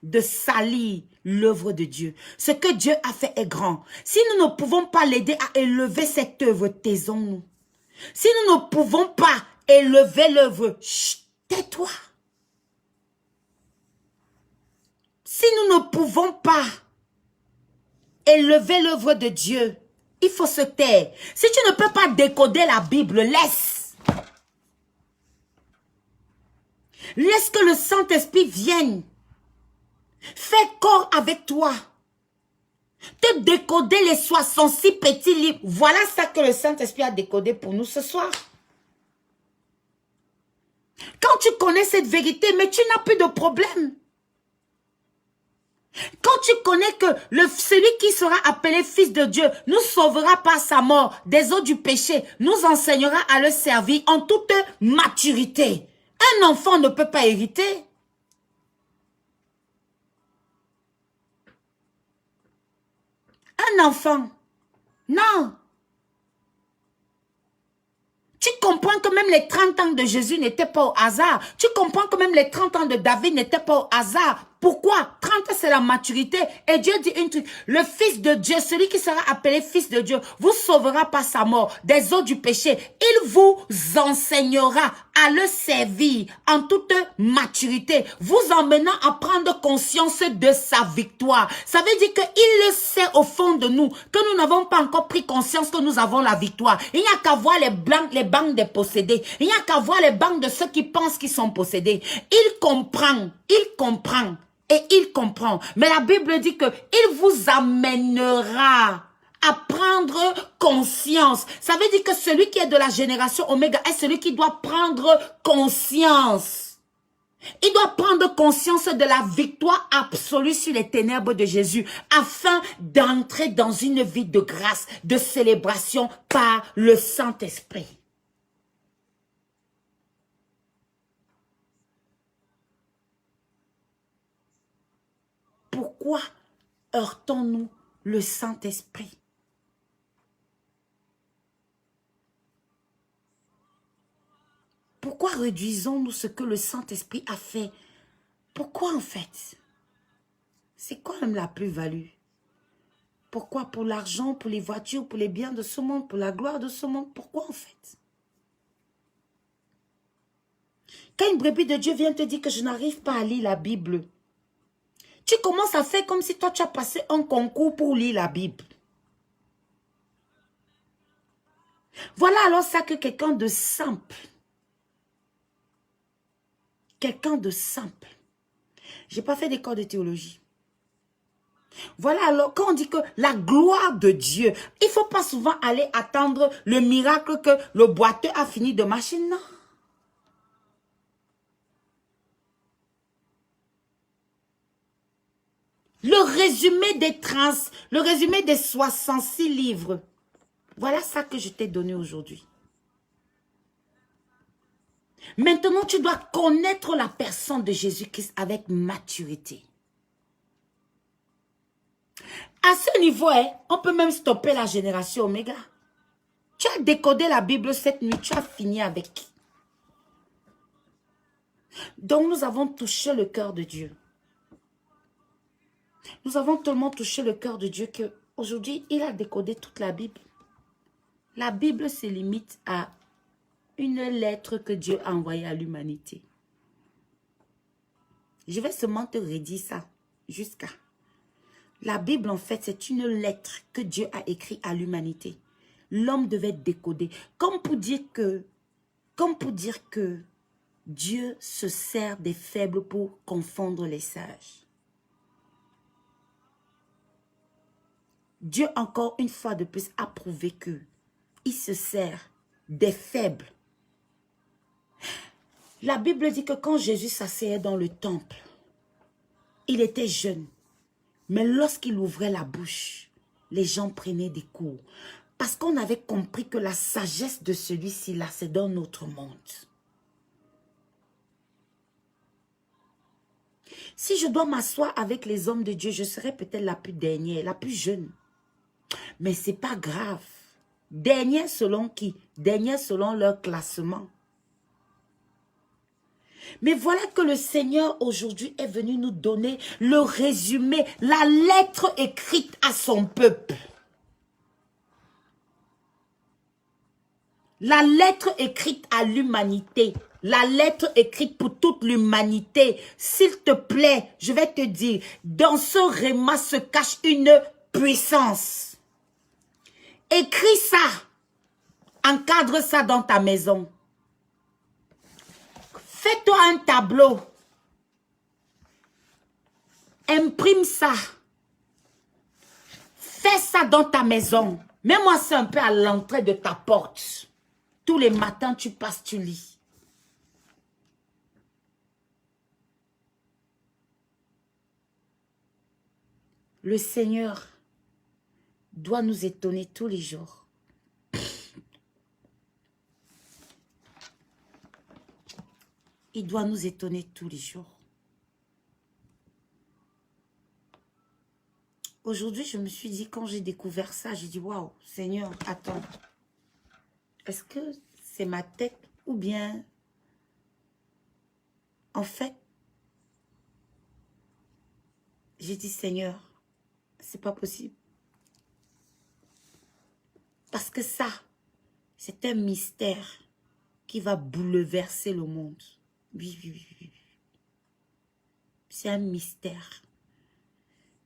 de salir l'œuvre de Dieu. Ce que Dieu a fait est grand. Si nous ne pouvons pas l'aider à élever cette œuvre, taisons-nous. Si nous ne pouvons pas élever l'œuvre, tais-toi. Si nous ne pouvons pas élever l'œuvre de Dieu, il faut se taire. Si tu ne peux pas décoder la Bible, laisse. Laisse que le Saint-Esprit vienne. Fais corps avec toi. Te décoder les 66 petits livres. Voilà ça que le Saint-Esprit a décodé pour nous ce soir. Quand tu connais cette vérité, mais tu n'as plus de problème. Quand tu connais que celui qui sera appelé fils de Dieu nous sauvera par sa mort des eaux du péché, nous enseignera à le servir en toute maturité. Un enfant ne peut pas hériter. Un enfant. Non. Tu comprends que même les 30 ans de Jésus n'étaient pas au hasard. Tu comprends que même les 30 ans de David n'étaient pas au hasard. Pourquoi? 30 c'est la maturité. Et Dieu dit une truc. Le fils de Dieu, celui qui sera appelé fils de Dieu, vous sauvera par sa mort des eaux du péché. Il vous enseignera à le servir en toute maturité, vous emmenant à prendre conscience de sa victoire. Ça veut dire qu'il le sait au fond de nous, que nous n'avons pas encore pris conscience que nous avons la victoire. Il n'y a qu'à voir les banques des possédés. Il n'y a qu'à voir les banques de ceux qui pensent qu'ils sont possédés. Il comprend. Et il comprend. Mais la Bible dit que il vous amènera à prendre conscience. Ça veut dire que celui qui est de la génération Oméga est celui qui doit prendre conscience. Il doit prendre conscience de la victoire absolue sur les ténèbres de Jésus afin d'entrer dans une vie de grâce, de célébration par le Saint-Esprit. Pourquoi heurtons-nous le Saint-Esprit? Pourquoi réduisons-nous ce que le Saint-Esprit a fait? Pourquoi en fait? C'est quoi même la plus-value? Pourquoi? Pour l'argent, pour les voitures, pour les biens de ce monde, pour la gloire de ce monde? Pourquoi en fait? Quand une brebis de Dieu vient te dire que je n'arrive pas à lire la Bible, tu commences à faire comme si toi tu as passé un concours pour lire la Bible. Voilà alors ça que quelqu'un de simple, j'ai pas fait d'école de théologie. Voilà alors, quand on dit que la gloire de Dieu, il ne faut pas souvent aller attendre le miracle que le boiteux a fini de marcher, non. Le résumé des 66 livres, voilà ça que je t'ai donné aujourd'hui. Maintenant, tu dois connaître la personne de Jésus-Christ avec maturité. À ce niveau, on peut même stopper la génération Oméga. Tu as décodé la Bible cette nuit, tu as fini avec. Donc, nous avons touché le cœur de Dieu. Nous avons tellement touché le cœur de Dieu qu'aujourd'hui, il a décodé toute la Bible. La Bible se limite à une lettre que Dieu a envoyée à l'humanité. Je vais seulement te redire ça jusqu'à... La Bible, en fait, c'est une lettre que Dieu a écrite à l'humanité. L'homme devait décoder. Comme pour dire que Dieu se sert des faibles pour confondre les sages. Dieu, encore une fois de plus, a prouvé que il se sert des faibles. La Bible dit que quand Jésus s'asseyait dans le temple, il était jeune. Mais lorsqu'il ouvrait la bouche, les gens prenaient des cours. Parce qu'on avait compris que la sagesse de celui-ci, là, c'est dans notre monde. Si je dois m'asseoir avec les hommes de Dieu, je serai peut-être la plus dernière, la plus jeune. Mais ce n'est pas grave. Dernière selon qui? Dernière selon leur classement. Mais voilà que le Seigneur aujourd'hui est venu nous donner le résumé, la lettre écrite à son peuple. La lettre écrite à l'humanité. La lettre écrite pour toute l'humanité. S'il te plaît, je vais te dire, dans ce réma se cache une puissance. Écris ça. Encadre ça dans ta maison. Fais-toi un tableau. Imprime ça. Fais ça dans ta maison. Mets-moi ça un peu à l'entrée de ta porte. Tous les matins, tu passes, tu lis. Le Seigneur doit nous étonner tous les jours. Il doit nous étonner tous les jours. Aujourd'hui, je me suis dit, quand j'ai découvert ça, j'ai dit, waouh, Seigneur, attends. Est-ce que c'est ma tête ou bien... En fait, j'ai dit, Seigneur, c'est pas possible. Parce que ça, c'est un mystère qui va bouleverser le monde. Oui, oui, oui, oui. C'est un mystère.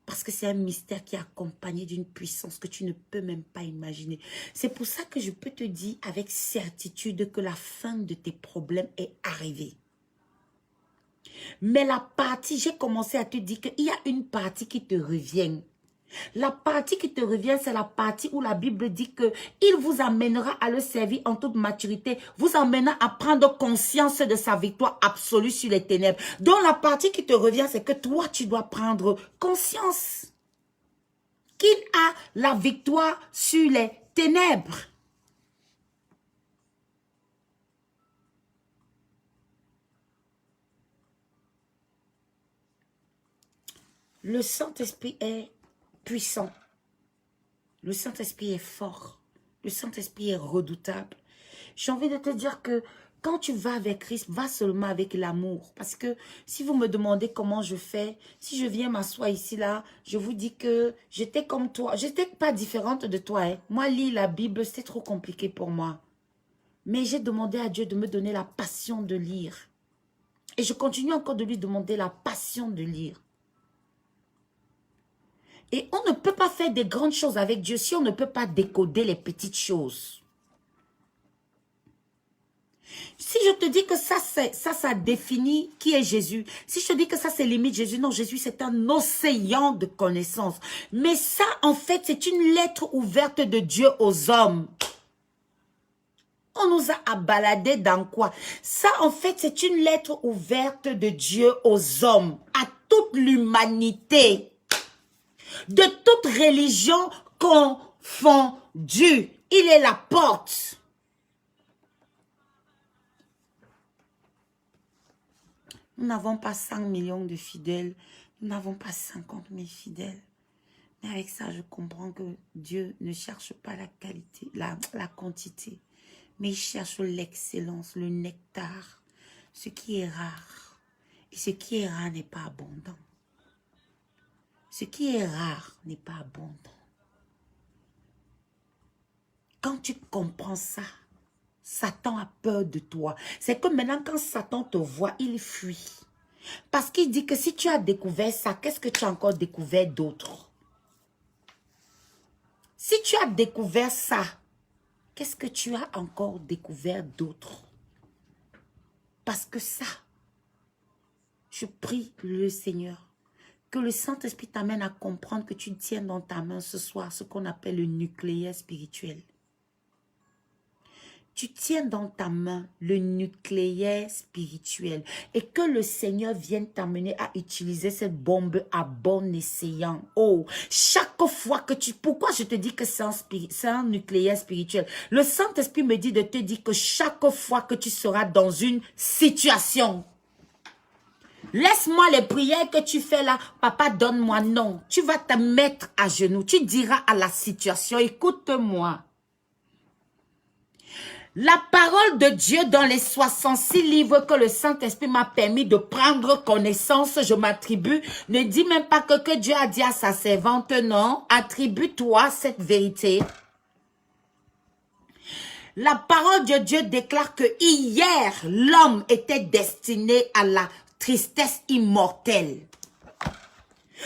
Parce que c'est un mystère qui est accompagné d'une puissance que tu ne peux même pas imaginer. C'est pour ça que je peux te dire avec certitude que la fin de tes problèmes est arrivée. Mais la partie, j'ai commencé à te dire qu'il y a une partie qui te revient. La partie qui te revient, c'est la partie où la Bible dit que il vous amènera à le servir en toute maturité, vous amènera à prendre conscience de sa victoire absolue sur les ténèbres. Donc la partie qui te revient, c'est que toi, tu dois prendre conscience qu'il a la victoire sur les ténèbres. Le Saint-Esprit est puissant. Le Saint-Esprit est fort. Le Saint-Esprit est redoutable. J'ai envie de te dire que quand tu vas avec Christ, va seulement avec l'amour. Parce que si vous me demandez comment je fais, si je viens m'asseoir ici, là, je vous dis que j'étais comme toi. J'étais pas différente de toi. Hein. Moi, lire la Bible, c'était trop compliqué pour moi. Mais j'ai demandé à Dieu de me donner la passion de lire. Et je continue encore de lui demander la passion de lire. Et on ne peut pas faire des grandes choses avec Dieu si on ne peut pas décoder les petites choses. Si je te dis que ça définit qui est Jésus. Si je te dis que ça, c'est limite Jésus. Non, Jésus, c'est un océan de connaissances. Mais ça, en fait, c'est une lettre ouverte de Dieu aux hommes. On nous a baladé dans quoi? Ça, en fait, c'est une lettre ouverte de Dieu aux hommes, à toute l'humanité. De toute religion confondue. Il est la porte. Nous n'avons pas 5 millions de fidèles. Nous n'avons pas 50 000 fidèles. Mais avec ça, je comprends que Dieu ne cherche pas la qualité, la quantité. Mais il cherche l'excellence, le nectar. Ce qui est rare. Et ce qui est rare n'est pas abondant. Ce qui est rare n'est pas abondant. Quand tu comprends ça, Satan a peur de toi. C'est que maintenant, quand Satan te voit, il fuit. Parce qu'il dit que si tu as découvert ça, qu'est-ce que tu as encore découvert d'autre? Si tu as découvert ça, qu'est-ce que tu as encore découvert d'autre? Parce que ça, je prie le Seigneur, que le Saint-Esprit t'amène à comprendre que tu tiens dans ta main ce soir ce qu'on appelle le nucléaire spirituel. Tu tiens dans ta main le nucléaire spirituel et que le Seigneur vienne t'amener à utiliser cette bombe à bon escient. Oh, chaque fois que tu... Pourquoi je te dis que c'est un nucléaire spirituel? Le Saint-Esprit me dit de te dire que chaque fois que tu seras dans une situation... Laisse-moi les prières que tu fais là. Papa, donne-moi. Non, tu vas te mettre à genoux. Tu diras à la situation, écoute-moi. La parole de Dieu dans les 66 livres que le Saint-Esprit m'a permis de prendre connaissance, je m'attribue. Ne dis même pas que Dieu a dit à sa servante, non. Attribue-toi cette vérité. La parole de Dieu déclare que hier, l'homme était destiné à la tristesse immortelle.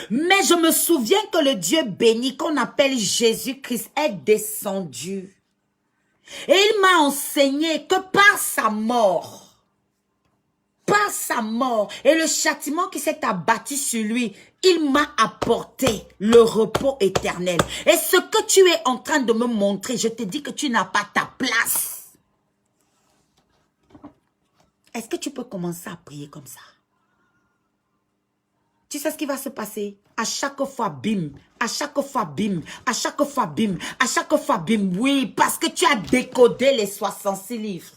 Mais je me souviens que le Dieu béni qu'on appelle Jésus-Christ est descendu. Et il m'a enseigné que par sa mort et le châtiment qui s'est abattu sur lui, il m'a apporté le repos éternel. Et ce que tu es en train de me montrer, je te dis que tu n'as pas ta place. Est-ce que tu peux commencer à prier comme ça? Tu sais ce qui va se passer? À chaque fois, bim. À chaque fois, bim. À chaque fois, bim. À chaque fois, bim. Oui, parce que tu as décodé les 66 livres.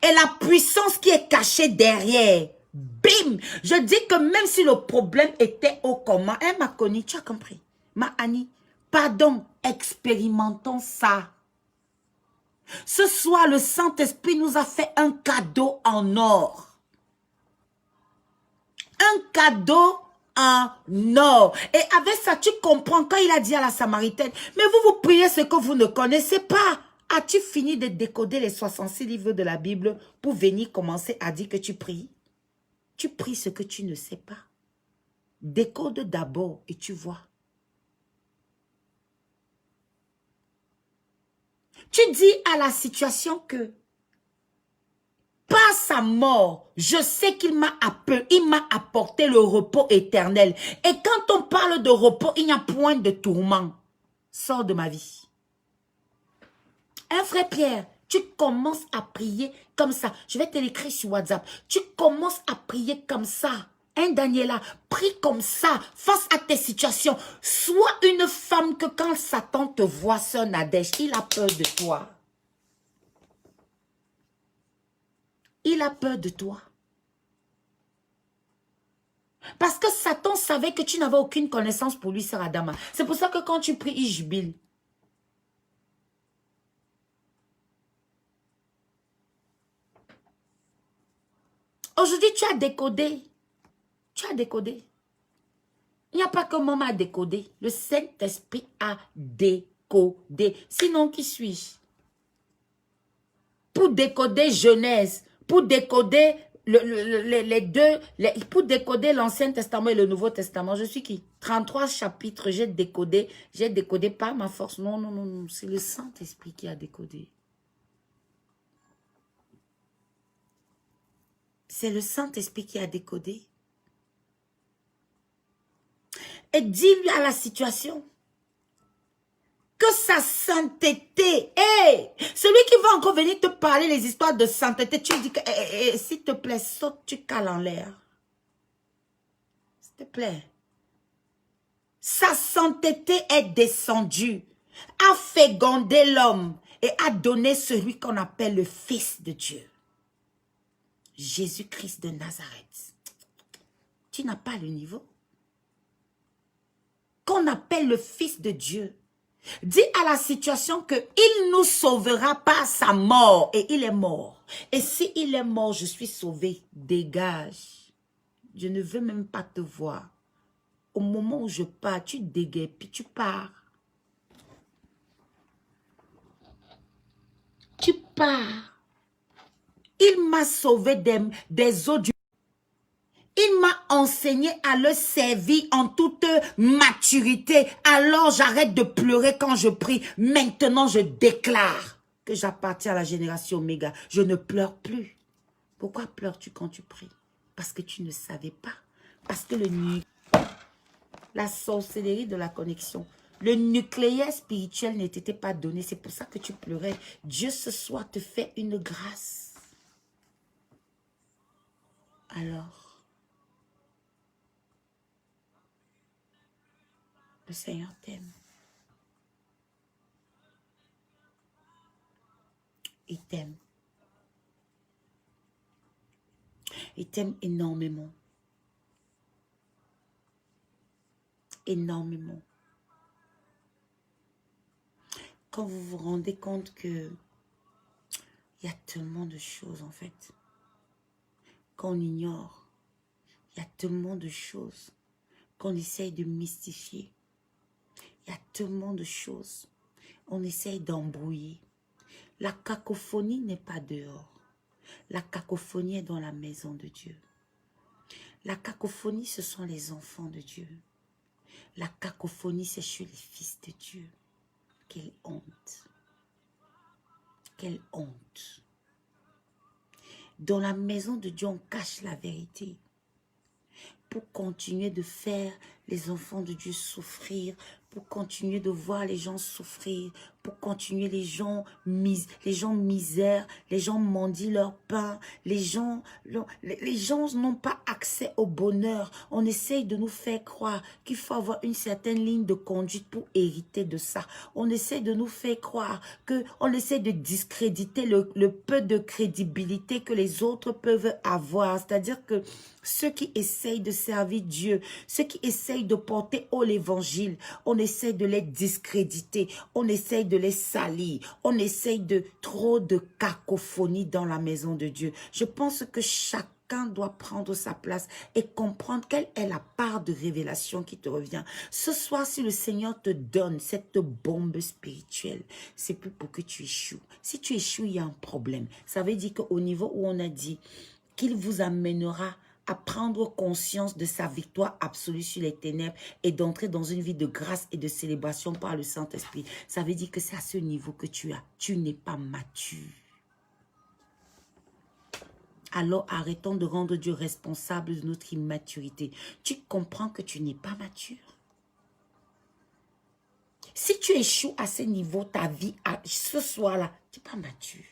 Et la puissance qui est cachée derrière, bim. Je dis que même si le problème était au commun, elle m'a connu, tu as compris. Ma Annie, pardon, expérimentons ça. Ce soir, le Saint-Esprit nous a fait un cadeau en or. Un cadeau en or. Et avec ça, tu comprends quand il a dit à la Samaritaine, mais vous priez ce que vous ne connaissez pas. As-tu fini de décoder les 66 livres de la Bible pour venir commencer à dire que tu pries? Tu pries ce que tu ne sais pas. Décode d'abord et tu vois. Tu dis à la situation que par sa mort, je sais qu'il m'a appelé, il m'a apporté le repos éternel. Et quand on parle de repos, il n'y a point de tourment. Sors de ma vie. Un frère Pierre, tu commences à prier comme ça. Je vais te l'écrire sur WhatsApp. Tu commences à prier comme ça. Hein, Daniela, prie comme ça, face à tes situations. Sois une femme que quand Satan te voit, sœur Nadège, il a peur de toi. Il a peur de toi. Parce que Satan savait que tu n'avais aucune connaissance pour lui, sœur Adama. C'est pour ça que quand tu pries, il jubile. Aujourd'hui, tu as décodé. Tu as décodé. Il n'y a pas que maman a décodé. Le Saint-Esprit a décodé. Sinon, qui suis-je? Pour décoder Genèse, pour décoder pour décoder l'Ancien Testament et le Nouveau Testament, je suis qui? 33 chapitres, j'ai décodé par ma force. Non, non, non, non, c'est le Saint-Esprit qui a décodé. C'est le Saint-Esprit qui a décodé. Et dis-lui à la situation que sa sainteté, celui qui va encore venir te parler les histoires de sainteté, tu lui dis que, s'il te plaît, saute, tu cales en l'air. S'il te plaît. Sa sainteté est descendue, a fécondé l'homme et a donné celui qu'on appelle le Fils de Dieu. Jésus-Christ de Nazareth. Tu n'as pas le niveau. Qu'on appelle le Fils de Dieu. Dis à la situation qu'il nous sauvera par sa mort. Et il est mort. Et si il est mort, je suis sauvé. Dégage. Je ne veux même pas te voir. Au moment où je pars, tu dégages, puis tu pars. Tu pars. Il m'a sauvé des eaux du... Il m'a enseigné à le servir en toute maturité. Alors j'arrête de pleurer quand je prie. Maintenant je déclare que j'appartiens à la génération Oméga. Je ne pleure plus. Pourquoi pleures-tu quand tu pries? Parce que tu ne savais pas. Parce que la sorcellerie de la connexion, le nucléaire spirituel ne t'était pas donné. C'est pour ça que tu pleurais. Dieu ce soir te fait une grâce. Alors, le Seigneur t'aime. Il t'aime. Il t'aime énormément. Énormément. Quand vous vous rendez compte que il y a tellement de choses en fait qu'on ignore. Il y a tellement de choses qu'on essaye de mystifier. Il y a tellement de choses. On essaye d'embrouiller. La cacophonie n'est pas dehors. La cacophonie est dans la maison de Dieu. La cacophonie, ce sont les enfants de Dieu. La cacophonie, c'est chez les fils de Dieu. Quelle honte. Quelle honte. Dans la maison de Dieu, on cache la vérité. Pour continuer de faire les enfants de Dieu souffrir, pour continuer de voir les gens souffrir, pour continuer les gens misères, les gens mendient leur pain, les gens n'ont pas accès au bonheur. On essaye de nous faire croire qu'il faut avoir une certaine ligne de conduite pour hériter de ça. On essaie de nous faire croire qu'on essaie de discréditer le peu de crédibilité que les autres peuvent avoir. C'est-à-dire que ceux qui essayent de servir Dieu, ceux qui essayent de porter haut l'évangile, on essaie de les discréditer, on essaie de les salir, on essaie de trop de cacophonie dans la maison de Dieu. Je pense que chacun doit prendre sa place et comprendre quelle est la part de révélation qui te revient. Ce soir, si le Seigneur te donne cette bombe spirituelle, c'est plus pour que tu échoues. Si tu échoues, il y a un problème. Ça veut dire qu'au niveau où on a dit qu'il vous amènera à prendre conscience de sa victoire absolue sur les ténèbres et d'entrer dans une vie de grâce et de célébration par le Saint-Esprit. Ça veut dire que c'est à ce niveau que tu as. Tu n'es pas mature. Alors arrêtons de rendre Dieu responsable de notre immaturité. Tu comprends que tu n'es pas mature. Si tu échoues à ce niveau, ta vie, ce soir-là, tu n'es pas mature.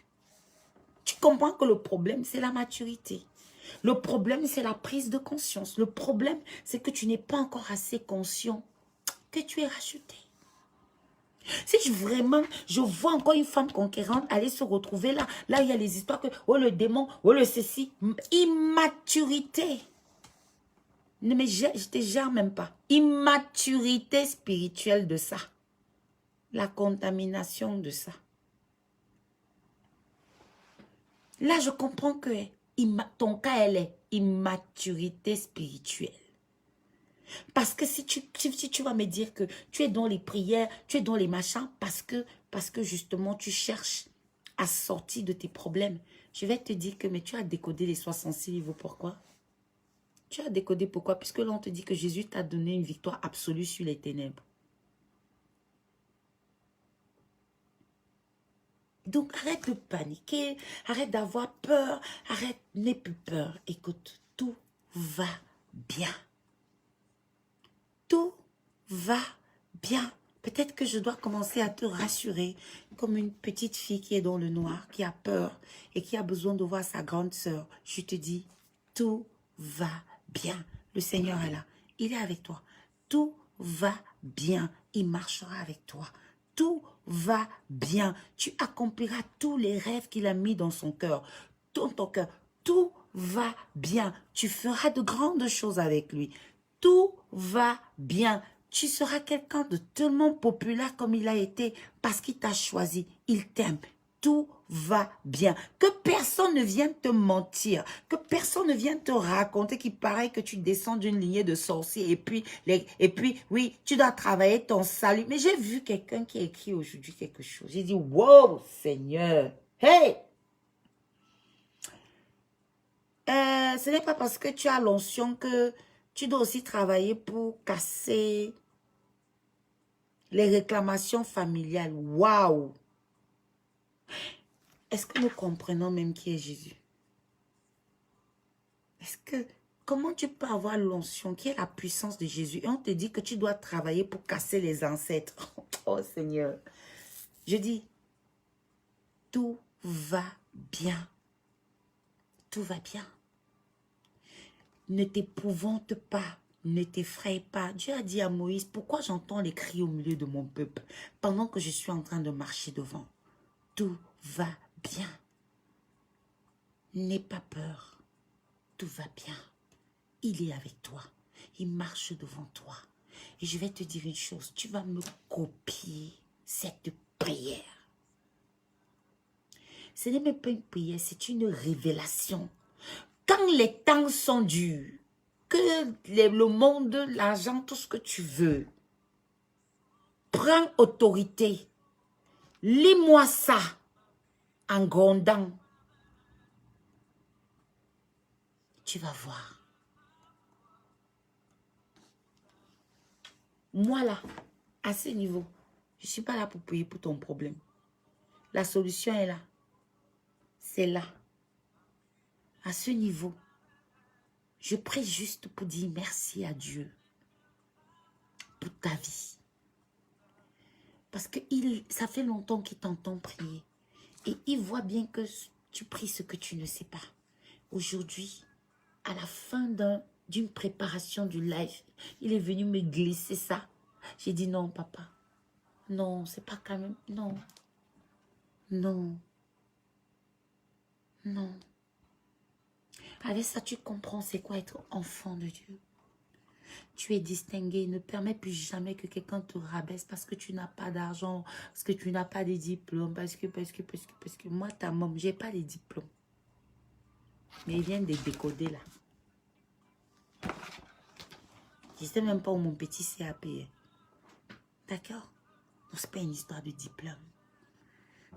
Tu comprends que le problème, c'est la maturité. Le problème, c'est la prise de conscience. Le problème, c'est que tu n'es pas encore assez conscient que tu es racheté. Si vraiment, je vois encore une femme conquérante aller se retrouver là où il y a les histoires que, oh le démon, oh le ceci, immaturité. Ne mais je te gère même pas. Immaturité spirituelle de ça. La contamination de ça. Là, je comprends que ton cas, elle est immaturité spirituelle. Parce que si tu vas me dire que tu es dans les prières, tu es dans les machins, parce que justement, tu cherches à sortir de tes problèmes, je vais te dire que mais tu as décodé les 66 niveaux. Pourquoi? Tu as décodé pourquoi? Puisque là, on te dit que Jésus t'a donné une victoire absolue sur les ténèbres. Donc, arrête de paniquer, arrête d'avoir peur, arrête, n'aie plus peur. Écoute, tout va bien. Tout va bien. Peut-être que je dois commencer à te rassurer comme une petite fille qui est dans le noir, qui a peur et qui a besoin de voir sa grande sœur. Je te dis, tout va bien. Le Seigneur est là. Il est avec toi. Tout va bien. Il marchera avec toi. Tout va bien. Tu accompliras tous les rêves qu'il a mis dans son cœur. Dans ton cœur. Tout va bien. Tu feras de grandes choses avec lui. Tout va bien. Tu seras quelqu'un de tellement populaire comme il a été parce qu'il t'a choisi. Il t'aime. Tout va bien. Que personne ne vienne te mentir. Que personne ne vienne te raconter qu'il paraît que tu descends d'une lignée de sorciers. Et puis, oui, tu dois travailler ton salut. Mais j'ai vu quelqu'un qui a écrit aujourd'hui quelque chose. J'ai dit, wow, Seigneur. Hey! Ce n'est pas parce que tu as l'onction que tu dois aussi travailler pour casser les réclamations familiales. Waouh! Est-ce que nous comprenons même qui est Jésus? Comment tu peux avoir l'onction qui est la puissance de Jésus et on te dit que tu dois travailler pour casser les ancêtres? Oh Seigneur! Je dis, tout va bien. Tout va bien. Ne t'épouvante pas. Ne t'effraie pas. Dieu a dit à Moïse, pourquoi j'entends les cris au milieu de mon peuple pendant que je suis en train de marcher devant? Tout va bien. N'aie pas peur. Tout va bien. Il est avec toi. Il marche devant toi. Et je vais te dire une chose. Tu vas me copier cette prière. Ce n'est même pas une prière, c'est une révélation. Quand les temps sont durs, que le monde, l'argent, tout ce que tu veux, prends autorité. Lis-moi ça en grondant. Tu vas voir. Moi là, à ce niveau, je ne suis pas là pour prier pour ton problème. La solution est là. C'est là. À ce niveau, je prie juste pour dire merci à Dieu pour ta vie. Parce que ça fait longtemps qu'il t'entend prier. Et il voit bien que tu pries ce que tu ne sais pas. Aujourd'hui, à la fin d'une préparation du live, il est venu me glisser ça. J'ai dit non, papa. Non, c'est pas quand même. Non. Non. Non. Avec ça, tu comprends c'est quoi être enfant de Dieu. Tu es distingué. Ne permets plus jamais que quelqu'un te rabaisse parce que tu n'as pas d'argent, parce que tu n'as pas de diplôme, parce que moi, ta maman, j'ai pas les diplômes. Mais ils viennent de décoder là. Je ne sais même pas où mon petit CAP est. D'accord? Ce n'est pas une histoire de diplôme.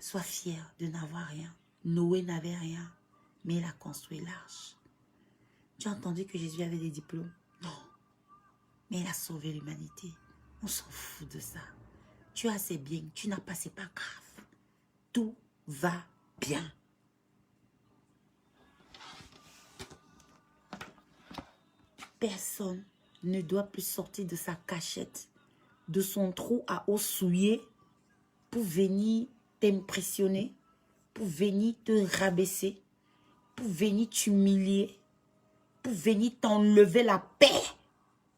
Sois fier de n'avoir rien. Noé n'avait rien, mais il a construit l'arche. Tu as entendu que Jésus avait des diplômes? Non. Mais il a sauvé l'humanité. On s'en fout de ça. Tu as ses biens, tu n'as pas, c'est pas grave. Tout va bien. personne ne doit plus sortir de sa cachette, de son trou à eau souillée, pour venir t'impressionner, pour venir te rabaisser, pour venir t'humilier, pour venir t'enlever la paix.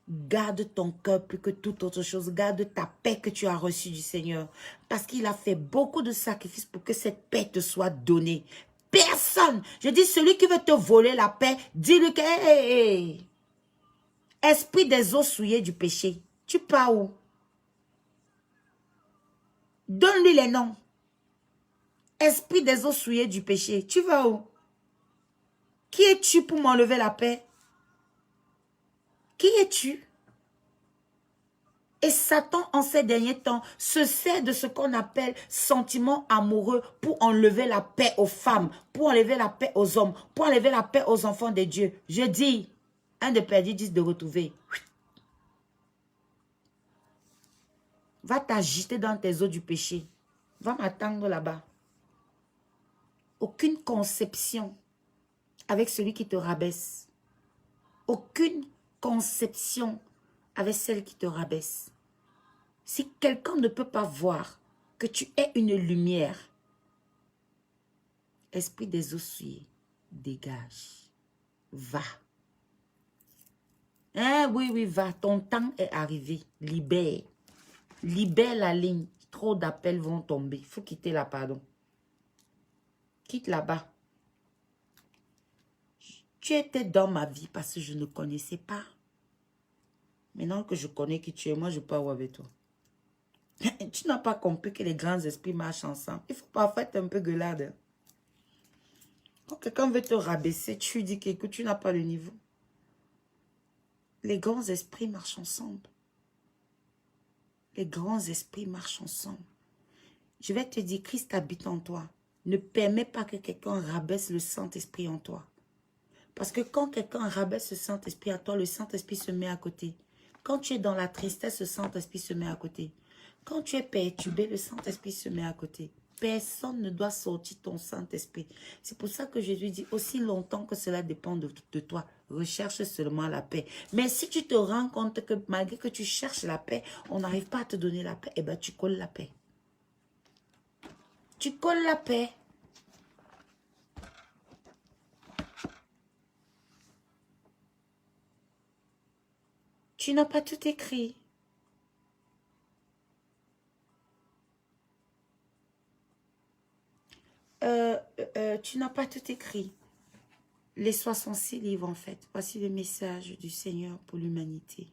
Garde ton cœur plus que toute autre chose. Garde ta paix que tu as reçue du Seigneur. Parce qu'il a fait beaucoup de sacrifices pour que cette paix te soit donnée. Personne. Je dis, celui qui veut te voler la paix, dis-lui que, hey, esprit des eaux souillées du péché, tu pars où? Donne-lui les noms. Esprit des eaux souillées du péché, tu vas où? Qui es-tu pour m'enlever la paix? Qui es-tu? Et Satan, en ces derniers temps, se sert de ce qu'on appelle sentiment amoureux pour enlever la paix aux femmes, pour enlever la paix aux hommes, pour enlever la paix aux enfants de Dieu. Je dis, un de perdu, 10 de retrouver. Va t'agiter dans tes eaux du péché. Va m'attendre là-bas. Aucune conception avec celui qui te rabaisse. Aucune conception avec celle qui te rabaisse. Si quelqu'un ne peut pas voir que tu es une lumière, esprit des eaux souillées, dégage. Va. Hein, oui, oui, va. Ton temps est arrivé. Libère. Libère la ligne. Trop d'appels vont tomber. Il faut quitter là, pardon. Quitte là-bas. Tu étais dans ma vie parce que je ne connaissais pas. Maintenant que je connais qui tu es, moi je pars avec toi. Tu n'as pas compris que les grands esprits marchent ensemble. Il faut parfois être un peu gueulade. Quand quelqu'un veut te rabaisser, tu lui dis que tu n'as pas le niveau. Les grands esprits marchent ensemble. Les grands esprits marchent ensemble. Je vais te dire, Christ habite en toi. Ne permets pas que quelqu'un rabaisse le Saint-Esprit en toi. Parce que quand quelqu'un rabaisse le Saint-Esprit en toi, le Saint-Esprit se met à côté. Quand tu es dans la tristesse, le Saint-Esprit se met à côté. Quand tu es perturbé, le Saint-Esprit se met à côté. Personne ne doit sortir ton Saint-Esprit. C'est pour ça que Jésus dit, aussi longtemps que cela dépend de toi, recherche seulement la paix. Mais si tu te rends compte que malgré que tu cherches la paix, on n'arrive pas à te donner la paix, eh bien tu colles la paix. Tu colles la paix. Tu n'as pas tout écrit. Tu n'as pas tout écrit. Les 66 livres, en fait. Voici le message du Seigneur pour l'humanité.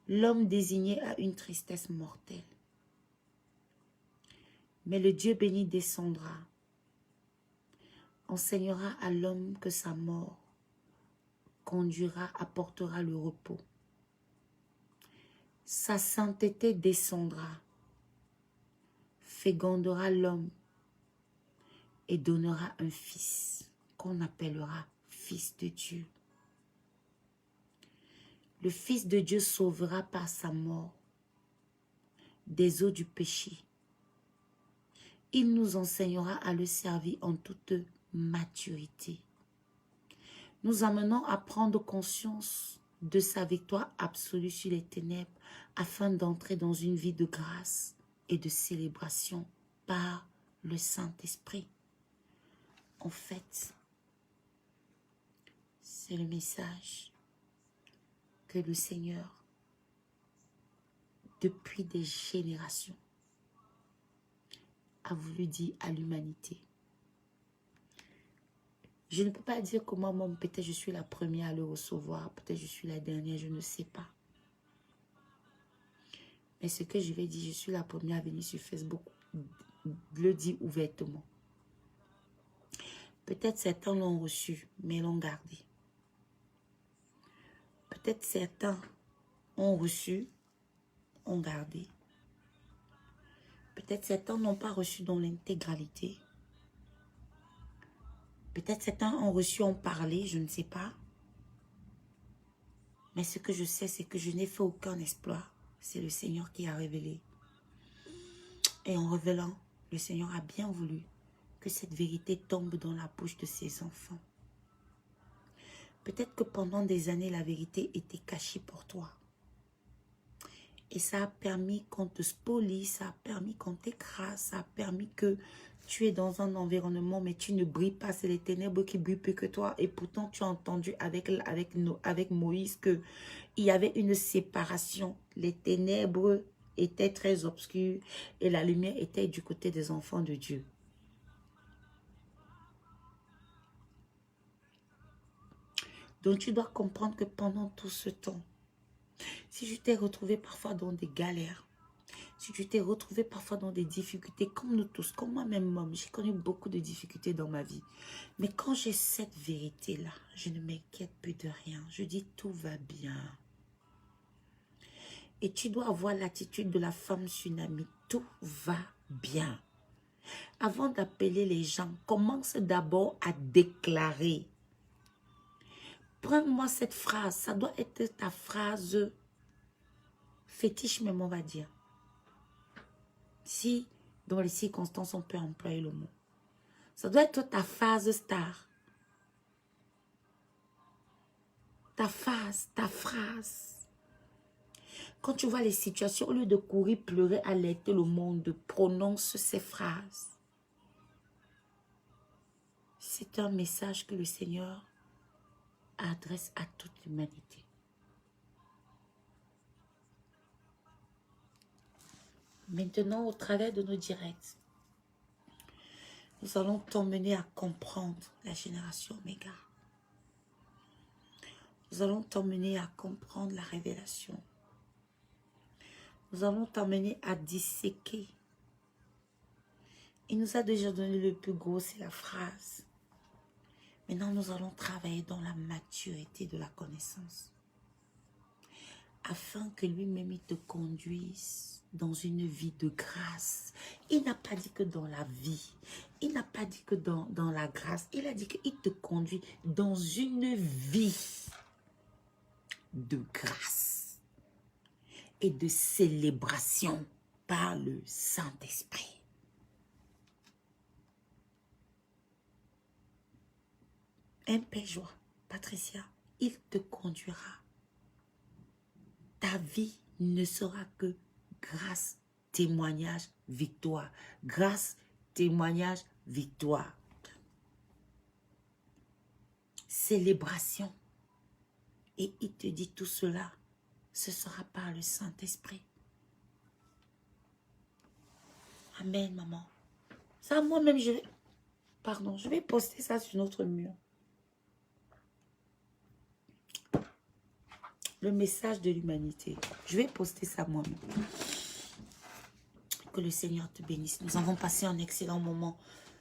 L'homme désigné a une tristesse mortelle. Mais le Dieu béni descendra, enseignera à l'homme que sa mort conduira, apportera le repos. Sa sainteté descendra, fécondera l'homme et donnera un fils qu'on appellera fils de Dieu. Le Fils de Dieu sauvera par sa mort des eaux du péché. Il nous enseignera à le servir en toute maturité. Nous amenons à prendre conscience de sa victoire absolue sur les ténèbres afin d'entrer dans une vie de grâce et de célébration par le Saint-Esprit. En fait, c'est le message que le Seigneur, depuis des générations, a voulu dire à l'humanité. Je ne peux pas dire comment moi, peut-être je suis la première à le recevoir, peut-être je suis la dernière, je ne sais pas. Mais ce que je vais dire, je suis la première à venir sur Facebook, le dire ouvertement. Peut-être certains l'ont reçu, mais l'ont gardé. Peut-être certains ont reçu, ont gardé. Peut-être certains n'ont pas reçu dans l'intégralité. Peut-être certains ont reçu, ont parlé, je ne sais pas. Mais ce que je sais, c'est que je n'ai fait aucun exploit. C'est le Seigneur qui a révélé. Et en révélant, le Seigneur a bien voulu que cette vérité tombe dans la bouche de ses enfants. Peut-être que pendant des années, la vérité était cachée pour toi. Et ça a permis qu'on te spolie, ça a permis qu'on t'écrase, ça a permis que tu es dans un environnement, mais tu ne brilles pas. C'est les ténèbres qui brillent plus que toi. Et pourtant, tu as entendu avec Moïse qu'il y avait une séparation. Les ténèbres étaient très obscures et la lumière était du côté des enfants de Dieu. Donc, tu dois comprendre que pendant tout ce temps, si tu t'es retrouvé parfois dans des galères, si tu t'es retrouvé parfois dans des difficultés, comme nous tous, comme moi-même, j'ai connu beaucoup de difficultés dans ma vie. Mais quand j'ai cette vérité-là, je ne m'inquiète plus de rien. Je dis tout va bien. Et tu dois avoir l'attitude de la femme tsunami. Tout va bien. Avant d'appeler les gens, commence d'abord à déclarer. Prends-moi cette phrase. Ça doit être ta phrase fétiche, même on va dire. Si, dans les circonstances, on peut employer le mot. Ça doit être ta phase star. Ta phase, ta phrase. Quand tu vois les situations, au lieu de courir, pleurer, alerter le monde, prononce ces phrases. C'est un message que le Seigneur adresse à toute l'humanité. Maintenant, au travers de nos directs, nous allons t'emmener à comprendre la génération Oméga. Nous allons t'emmener à comprendre la révélation. Nous allons t'emmener à disséquer. Il nous a déjà donné le plus gros, c'est la phrase. Maintenant, nous allons travailler dans la maturité de la connaissance. Afin que lui-même, il te conduise dans une vie de grâce. Il n'a pas dit que dans la vie. Il n'a pas dit que dans la grâce. Il a dit qu'il te conduit dans une vie de grâce et de célébration par le Saint-Esprit. Impéjoie, Patricia, il te conduira. Ta vie ne sera que grâce, témoignage, victoire. Grâce, témoignage, victoire. Célébration. Et il te dit tout cela, ce sera par le Saint-Esprit. Amen, maman. Ça, moi-même, je vais poster ça sur notre mur. Le message de l'humanité. Je vais poster ça moi-même. Que le Seigneur te bénisse. Nous avons passé un excellent moment.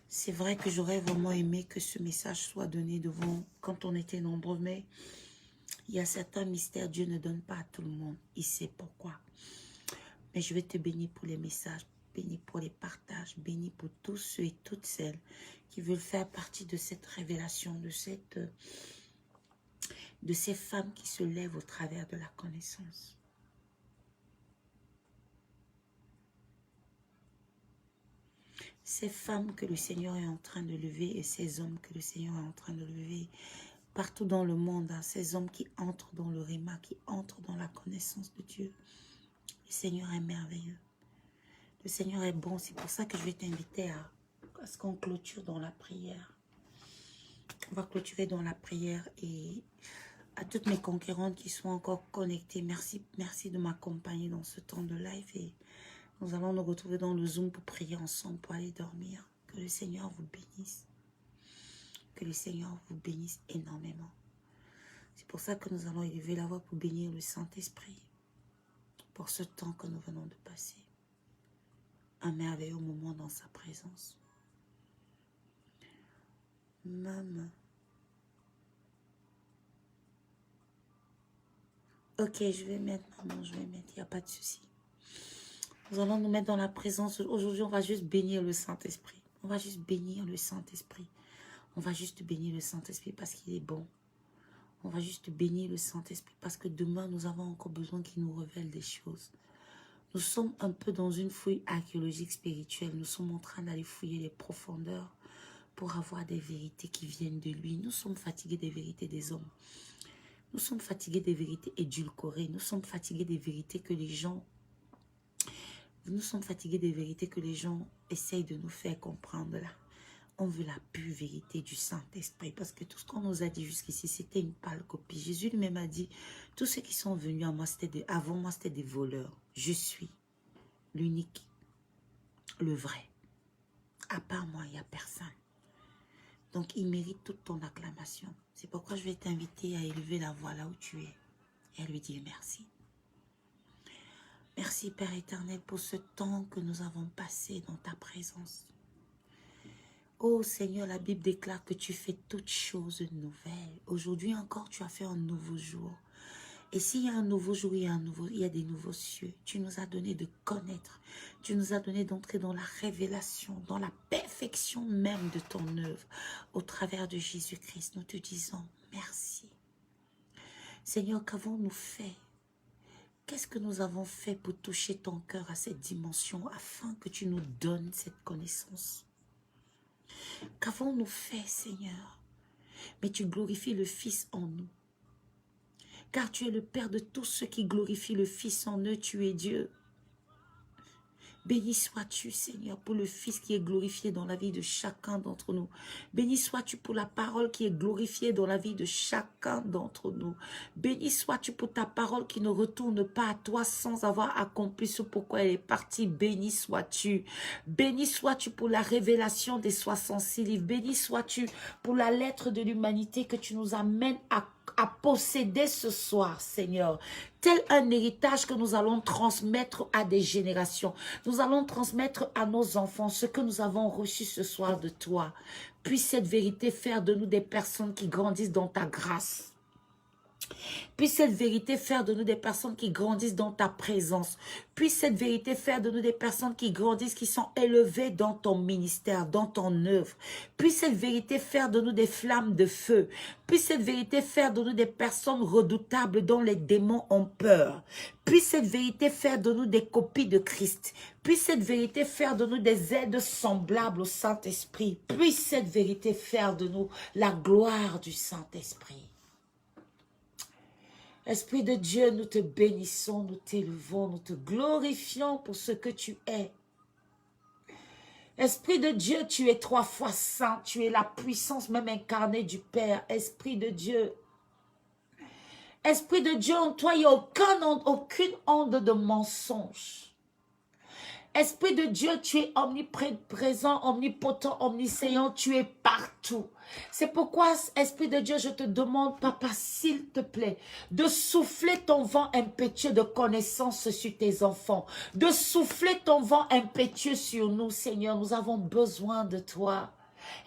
C'est vrai que j'aurais vraiment aimé que ce message soit donné devant quand on était nombreux, mais il y a certains mystères, Dieu ne donne pas à tout le monde. Il sait pourquoi. Mais je vais te bénir pour les messages, béni pour les partages, béni pour tous ceux et toutes celles qui veulent faire partie de cette révélation, de ces femmes qui se lèvent au travers de la connaissance. Ces femmes que le Seigneur est en train de lever et ces hommes que le Seigneur est en train de lever partout dans le monde, hein, ces hommes qui entrent dans le Réma, qui entrent dans la connaissance de Dieu. Le Seigneur est merveilleux. Le Seigneur est bon. C'est pour ça que je vais t'inviter à ce qu'on clôture dans la prière. On va clôturer dans la prière et à toutes mes conquérantes qui sont encore connectées, merci de m'accompagner dans ce temps de live et nous allons nous retrouver dans le Zoom pour prier ensemble, pour aller dormir. Que le Seigneur vous bénisse. Que le Seigneur vous bénisse énormément. C'est pour ça que nous allons élever la voix pour bénir le Saint-Esprit pour ce temps que nous venons de passer. Un merveilleux moment dans sa présence. Maman. Ok, je vais mettre, maman, il n'y a pas de souci. Nous allons nous mettre dans la présence. Aujourd'hui, on va juste bénir le Saint-Esprit. On va juste bénir le Saint-Esprit. On va juste bénir le Saint-Esprit parce qu'il est bon. On va juste bénir le Saint-Esprit parce que demain, nous avons encore besoin qu'il nous révèle des choses. Nous sommes un peu dans une fouille archéologique spirituelle. Nous sommes en train d'aller fouiller les profondeurs pour avoir des vérités qui viennent de lui. Nous sommes fatigués des vérités des hommes. Nous sommes fatigués des vérités édulcorées. Nous sommes fatigués des vérités que les gens... Nous sommes fatigués des vérités que les gens essayent de nous faire comprendre là. On veut la pure vérité du Saint-Esprit. Parce que tout ce qu'on nous a dit jusqu'ici, c'était une pâle copie. Jésus lui-même a dit, tous ceux qui sont venus avant moi, c'était des voleurs. Je suis l'unique, le vrai. À part moi, il n'y a personne. Donc, il mérite toute ton acclamation. C'est pourquoi je vais t'inviter à élever la voix là où tu es et à lui dire merci. Merci, Père éternel, pour ce temps que nous avons passé dans ta présence. Oh Seigneur, la Bible déclare que tu fais toutes choses nouvelles. Aujourd'hui encore, tu as fait un nouveau jour. Et s'il y a un nouveau jour, il y a des nouveaux cieux. Tu nous as donné de connaître. Tu nous as donné d'entrer dans la révélation, dans la perfection même de ton œuvre. Au travers de Jésus-Christ, nous te disons merci. Seigneur, qu'avons-nous fait? Qu'est-ce que nous avons fait pour toucher ton cœur à cette dimension afin que tu nous donnes cette connaissance? Qu'avons-nous fait, Seigneur? Mais tu glorifies le Fils en nous. Car tu es le Père de tous ceux qui glorifient le Fils en eux, tu es Dieu. Béni sois-tu, Seigneur, pour le Fils qui est glorifié dans la vie de chacun d'entre nous. Béni sois-tu pour la parole qui est glorifiée dans la vie de chacun d'entre nous. Béni sois-tu pour ta parole qui ne retourne pas à toi sans avoir accompli ce pourquoi elle est partie. Béni sois-tu. Béni sois-tu pour la révélation des 66 livres. Béni sois-tu pour la lettre de l'humanité que tu nous amènes à posséder ce soir, Seigneur. Tel un héritage que nous allons transmettre à des générations. Nous allons transmettre à nos enfants ce que nous avons reçu ce soir de toi. Puisse cette vérité faire de nous des personnes qui grandissent dans ta grâce. Puisse cette vérité faire de nous des personnes qui grandissent dans ta présence. Puisse cette vérité faire de nous des personnes qui grandissent, qui sont élevées dans ton ministère, dans ton œuvre. Puisse cette vérité faire de nous des flammes de feu. Puisse cette vérité faire de nous des personnes redoutables dont les démons ont peur. Puisse cette vérité faire de nous des copies de Christ. Puisse cette vérité faire de nous des aides semblables au Saint-Esprit. Puisse cette vérité faire de nous la gloire du Saint-Esprit. Esprit de Dieu, nous te bénissons, nous t'élevons, nous te glorifions pour ce que tu es. Esprit de Dieu, tu es 3 fois saint, tu es la puissance même incarnée du Père. Esprit de Dieu, Esprit de Dieu, en toi, il n'y a aucune onde de mensonge. Esprit de Dieu, tu es omniprésent, omnipotent, omniscient, tu es partout. C'est pourquoi, Esprit de Dieu, je te demande, Papa, s'il te plaît, de souffler ton vent impétueux de connaissance sur tes enfants, de souffler ton vent impétueux sur nous, Seigneur. Nous avons besoin de toi.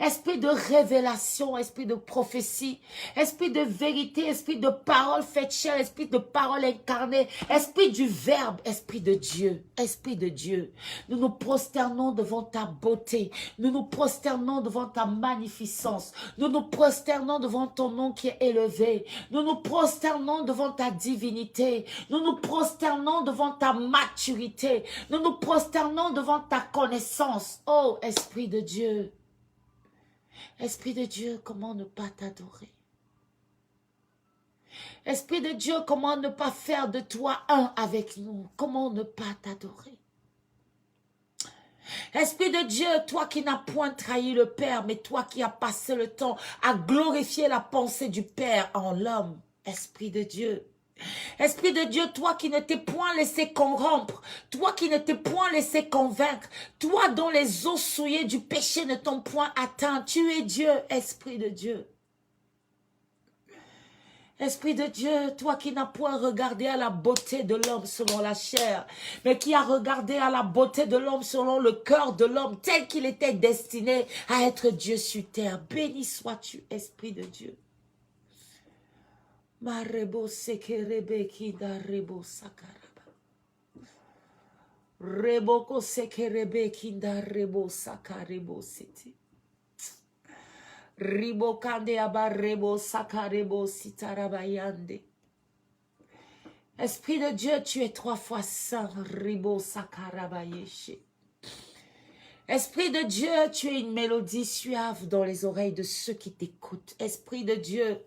Esprit de révélation, esprit de prophétie, esprit de vérité, esprit de parole faite chair, esprit de parole incarnée, esprit du verbe, esprit de Dieu, esprit de Dieu. Nous nous prosternons devant ta beauté, nous nous prosternons devant ta magnificence, nous nous prosternons devant ton nom qui est élevé, nous nous prosternons devant ta divinité, nous nous prosternons devant ta maturité, nous nous prosternons devant ta connaissance. Oh, esprit de Dieu. Esprit de Dieu, comment ne pas t'adorer? Esprit de Dieu, comment ne pas faire de toi un avec nous? Comment ne pas t'adorer? Esprit de Dieu, toi qui n'as point trahi le Père, mais toi qui as passé le temps à glorifier la pensée du Père en l'homme. Esprit de Dieu. Esprit de Dieu, toi qui ne t'es point laissé corrompre, toi qui ne t'es point laissé convaincre, toi dont les eaux souillées du péché ne t'ont point atteint, tu es Dieu, Esprit de Dieu. Esprit de Dieu, toi qui n'as point regardé à la beauté de l'homme selon la chair, mais qui a regardé à la beauté de l'homme selon le cœur de l'homme, tel qu'il était destiné à être Dieu sur terre. Béni sois-tu, Esprit de Dieu. Marebo sekerebe kinda rebo sakaraba. Reboko sekerebe kinda rebo sakarebo siti. Ribokande abarebo sakarebo sitarabayande. Esprit de Dieu, tu es 3 fois saint. Ribo sakarabayeshe. Esprit de Dieu, tu es une mélodie suave dans les oreilles de ceux qui t'écoutent. Esprit de Dieu,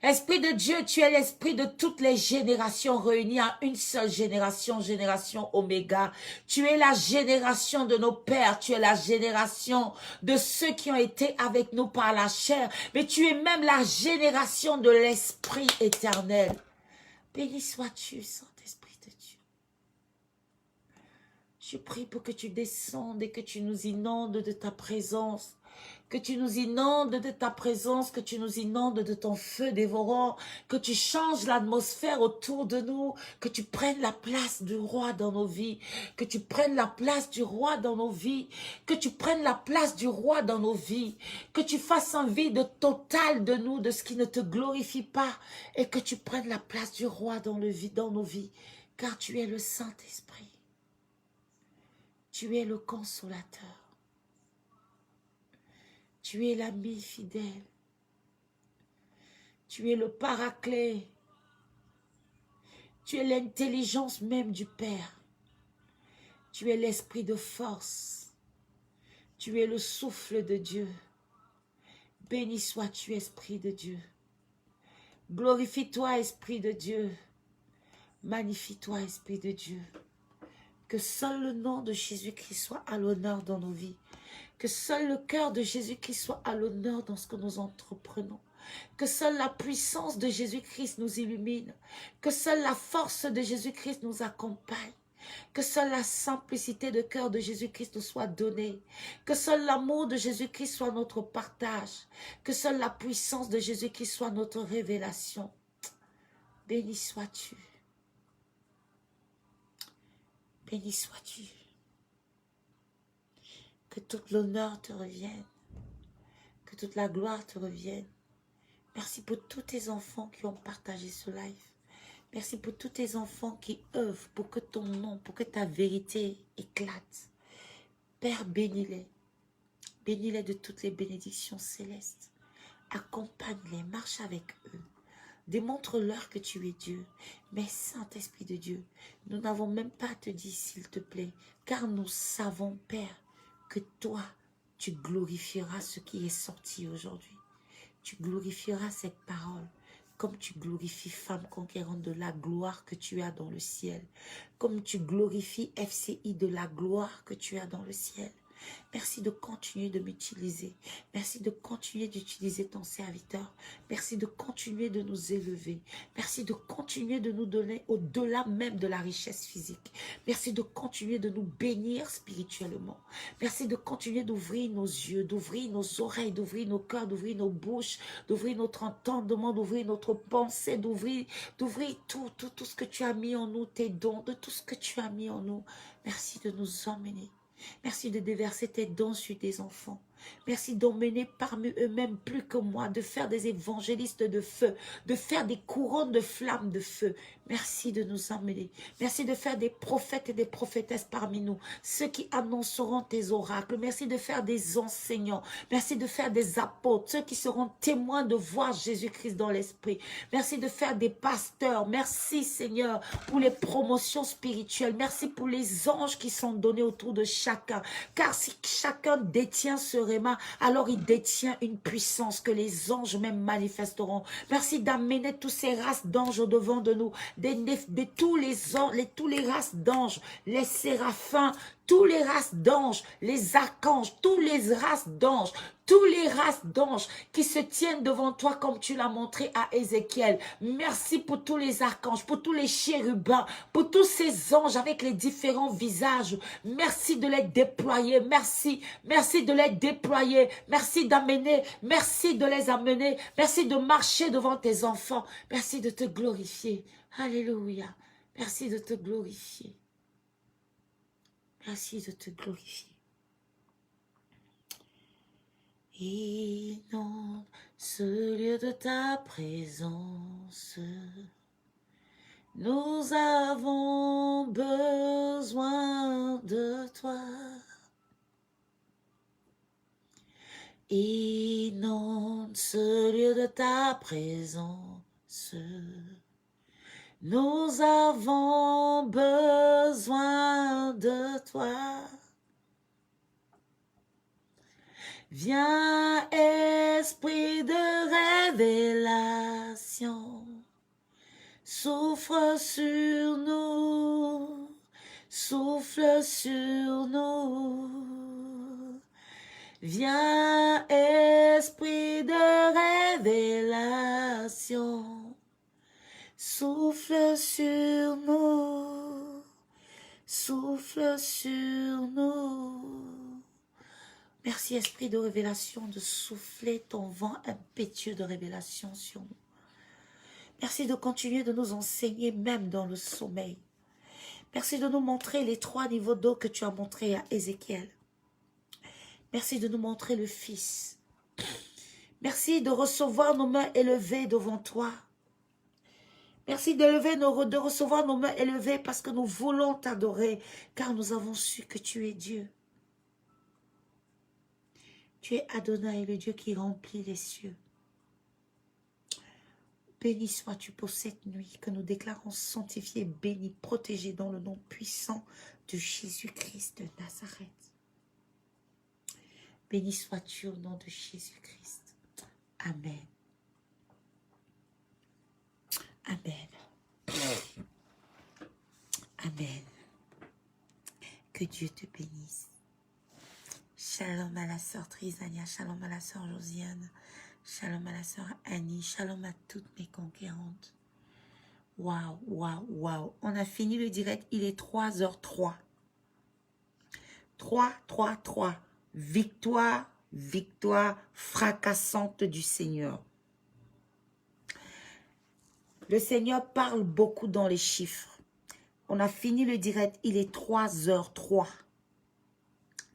Esprit de Dieu, tu es l'esprit de toutes les générations réunies en une seule génération, génération Oméga. Tu es la génération de nos pères, tu es la génération de ceux qui ont été avec nous par la chair, mais tu es même la génération de l'Esprit éternel. Béni sois-tu, Saint-Esprit de Dieu. Je prie pour que tu descendes et que tu nous inondes de ta présence. Que tu nous inondes de ta présence, que tu nous inondes de ton feu dévorant, que tu changes l'atmosphère autour de nous, que tu prennes la place du roi dans nos vies, que tu prennes la place du roi dans nos vies, que tu prennes la place du roi dans nos vies, que tu fasses un vide total de nous, de ce qui ne te glorifie pas, et que tu prennes la place du roi dans nos vies, car tu es le Saint-Esprit, tu es le consolateur. Tu es l'ami fidèle. Tu es le paraclet. Tu es l'intelligence même du Père. Tu es l'esprit de force. Tu es le souffle de Dieu. Béni sois-tu, Esprit de Dieu. Glorifie-toi, Esprit de Dieu. Magnifie-toi, Esprit de Dieu. Que seul le nom de Jésus-Christ soit à l'honneur dans nos vies. Que seul le cœur de Jésus-Christ soit à l'honneur dans ce que nous entreprenons. Que seule la puissance de Jésus-Christ nous illumine. Que seule la force de Jésus-Christ nous accompagne. Que seule la simplicité de cœur de Jésus-Christ nous soit donnée. Que seul l'amour de Jésus-Christ soit notre partage. Que seule la puissance de Jésus-Christ soit notre révélation. Béni sois-tu. Béni sois-tu. Que toute l'honneur te revienne. Que toute la gloire te revienne. Merci pour tous tes enfants qui ont partagé ce live. Merci pour tous tes enfants qui œuvrent pour que ton nom, pour que ta vérité éclate. Père, bénis-les. Bénis-les de toutes les bénédictions célestes. Accompagne-les, marche avec eux. Démontre-leur que tu es Dieu. Mais Saint-Esprit de Dieu, nous n'avons même pas à te dire s'il te plaît, car nous savons, Père, que toi, tu glorifieras ce qui est sorti aujourd'hui. Tu glorifieras cette parole comme tu glorifies Femme Conquérante de la gloire que tu as dans le ciel. Comme tu glorifies FCI de la gloire que tu as dans le ciel. Merci de continuer de m'utiliser. Merci de continuer d'utiliser ton serviteur. Merci de continuer de nous élever. Merci de continuer de nous donner au-delà même de la richesse physique. Merci de continuer de nous bénir spirituellement. Merci de continuer d'ouvrir nos yeux, d'ouvrir nos oreilles, d'ouvrir nos cœurs, d'ouvrir nos bouches, d'ouvrir notre entendement, d'ouvrir notre pensée, d'ouvrir tout ce que tu as mis en nous, tes dons, de tout ce que tu as mis en nous. Merci de nous emmener. Merci de déverser tes dons sur tes enfants. Merci d'emmener parmi eux-mêmes plus que moi, de faire des évangélistes de feu, de faire des couronnes de flammes de feu. Merci de nous emmener. Merci de faire des prophètes et des prophétesses parmi nous, ceux qui annonceront tes oracles. Merci de faire des enseignants. Merci de faire des apôtres, ceux qui seront témoins de voir Jésus-Christ dans l'esprit. Merci de faire des pasteurs. Merci Seigneur pour les promotions spirituelles. Merci pour les anges qui sont donnés autour de chacun. Car si chacun détient ce réma, alors il détient une puissance que les anges même manifesteront. Merci d'amener toutes ces races d'anges au devant de nous, de tous les anges, tous les races d'anges, les séraphins, tous les races d'anges, les archanges, tous les races d'anges, tous les races d'anges qui se tiennent devant toi comme tu l'as montré à Ézéchiel. Merci pour tous les archanges, pour tous les chérubins, pour tous ces anges avec les différents visages. Merci de les déployer. Merci de les déployer. Merci d'amener, merci de les amener. Merci de marcher devant tes enfants. Merci de te glorifier. Alléluia. Merci de te glorifier. Merci de te glorifier. Inonde ce lieu de ta présence. Nous avons besoin de toi. Inonde ce lieu de ta présence. Nous avons besoin de toi. Viens, esprit de révélation, souffle sur nous, souffle sur nous. Viens, esprit de révélation, souffle sur nous, souffle sur nous. Merci, esprit de révélation, de souffler ton vent impétueux de révélation sur nous. Merci de continuer de nous enseigner même dans le sommeil. Merci de nous montrer les 3 niveaux d'eau que tu as montré à Ézéchiel. Merci de nous montrer le Fils. Merci de recevoir nos mains élevées devant toi. Merci de recevoir nos mains élevées parce que nous voulons t'adorer, car nous avons su que tu es Dieu. Tu es Adonai, le Dieu qui remplit les cieux. Béni sois-tu pour cette nuit que nous déclarons sanctifié, béni, protégé dans le nom puissant de Jésus-Christ de Nazareth. Béni sois-tu au nom de Jésus-Christ. Amen. Amen. Amen. Que Dieu te bénisse. Shalom à la sœur Trisania, shalom à la sœur Josiane, shalom à la sœur Annie, shalom à toutes mes conquérantes. Waouh, waouh, waouh. On a fini le direct, il est 3h03. 3, 3, 3. Victoire, victoire fracassante du Seigneur. Le Seigneur parle beaucoup dans les chiffres. On a fini le direct, il est 3h03.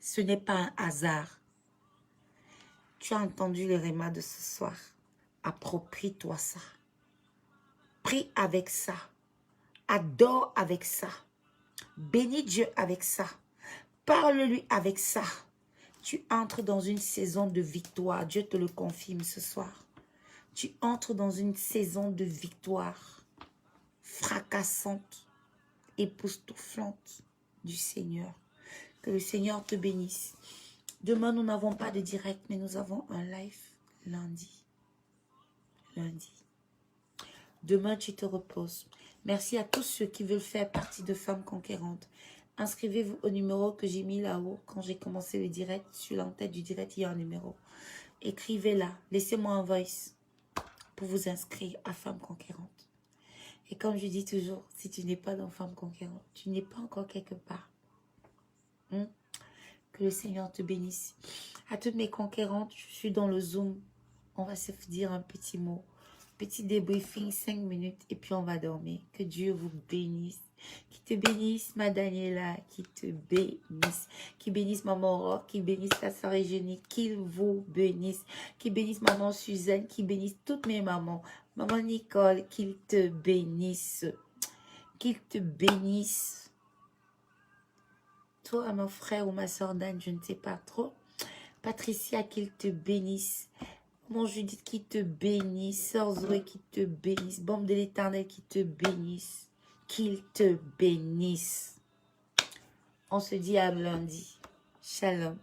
Ce n'est pas un hasard. Tu as entendu le réma de ce soir. Approprie-toi ça. Prie avec ça. Adore avec ça. Bénis Dieu avec ça. Parle-lui avec ça. Tu entres dans une saison de victoire. Dieu te le confirme ce soir. Tu entres dans une saison de victoire fracassante, époustouflante du Seigneur. Que le Seigneur te bénisse. Demain, nous n'avons pas de direct, mais nous avons un live lundi. Lundi. Demain, tu te reposes. Merci à tous ceux qui veulent faire partie de Femmes Conquérantes. Inscrivez-vous au numéro que j'ai mis là-haut. Quand j'ai commencé le direct, sur l'entête du direct, il y a un numéro. Écrivez-la. Laissez-moi un voice pour vous inscrire à Femmes Conquérantes. Et comme je dis toujours, si tu n'es pas dans Femmes Conquérantes, tu n'es pas encore quelque part. Que le Seigneur te bénisse. À toutes mes conquérantes, je suis dans le Zoom. On va se dire un petit mot. Petit débriefing, 5 minutes, et puis on va dormir. Que Dieu vous bénisse. Qui te bénisse, ma Daniela. Qui te bénisse. Qui bénisse maman Aurore. Qui bénisse la sœur Eugénie. Qu'il vous bénisse. Qui bénisse maman Suzanne. Qui bénisse toutes mes mamans. Maman Nicole. Qu'il te bénisse. Qu'il te bénisse. Toi, mon frère ou ma soeur Dan, je ne sais pas trop. Patricia, qu'il te bénisse. Mon Judith, qui te bénisse. Sœur Zoé, qui te bénisse. Bombe de l'Éternel, qui te bénisse. Qu'il te bénisse. On se dit à lundi. Shalom.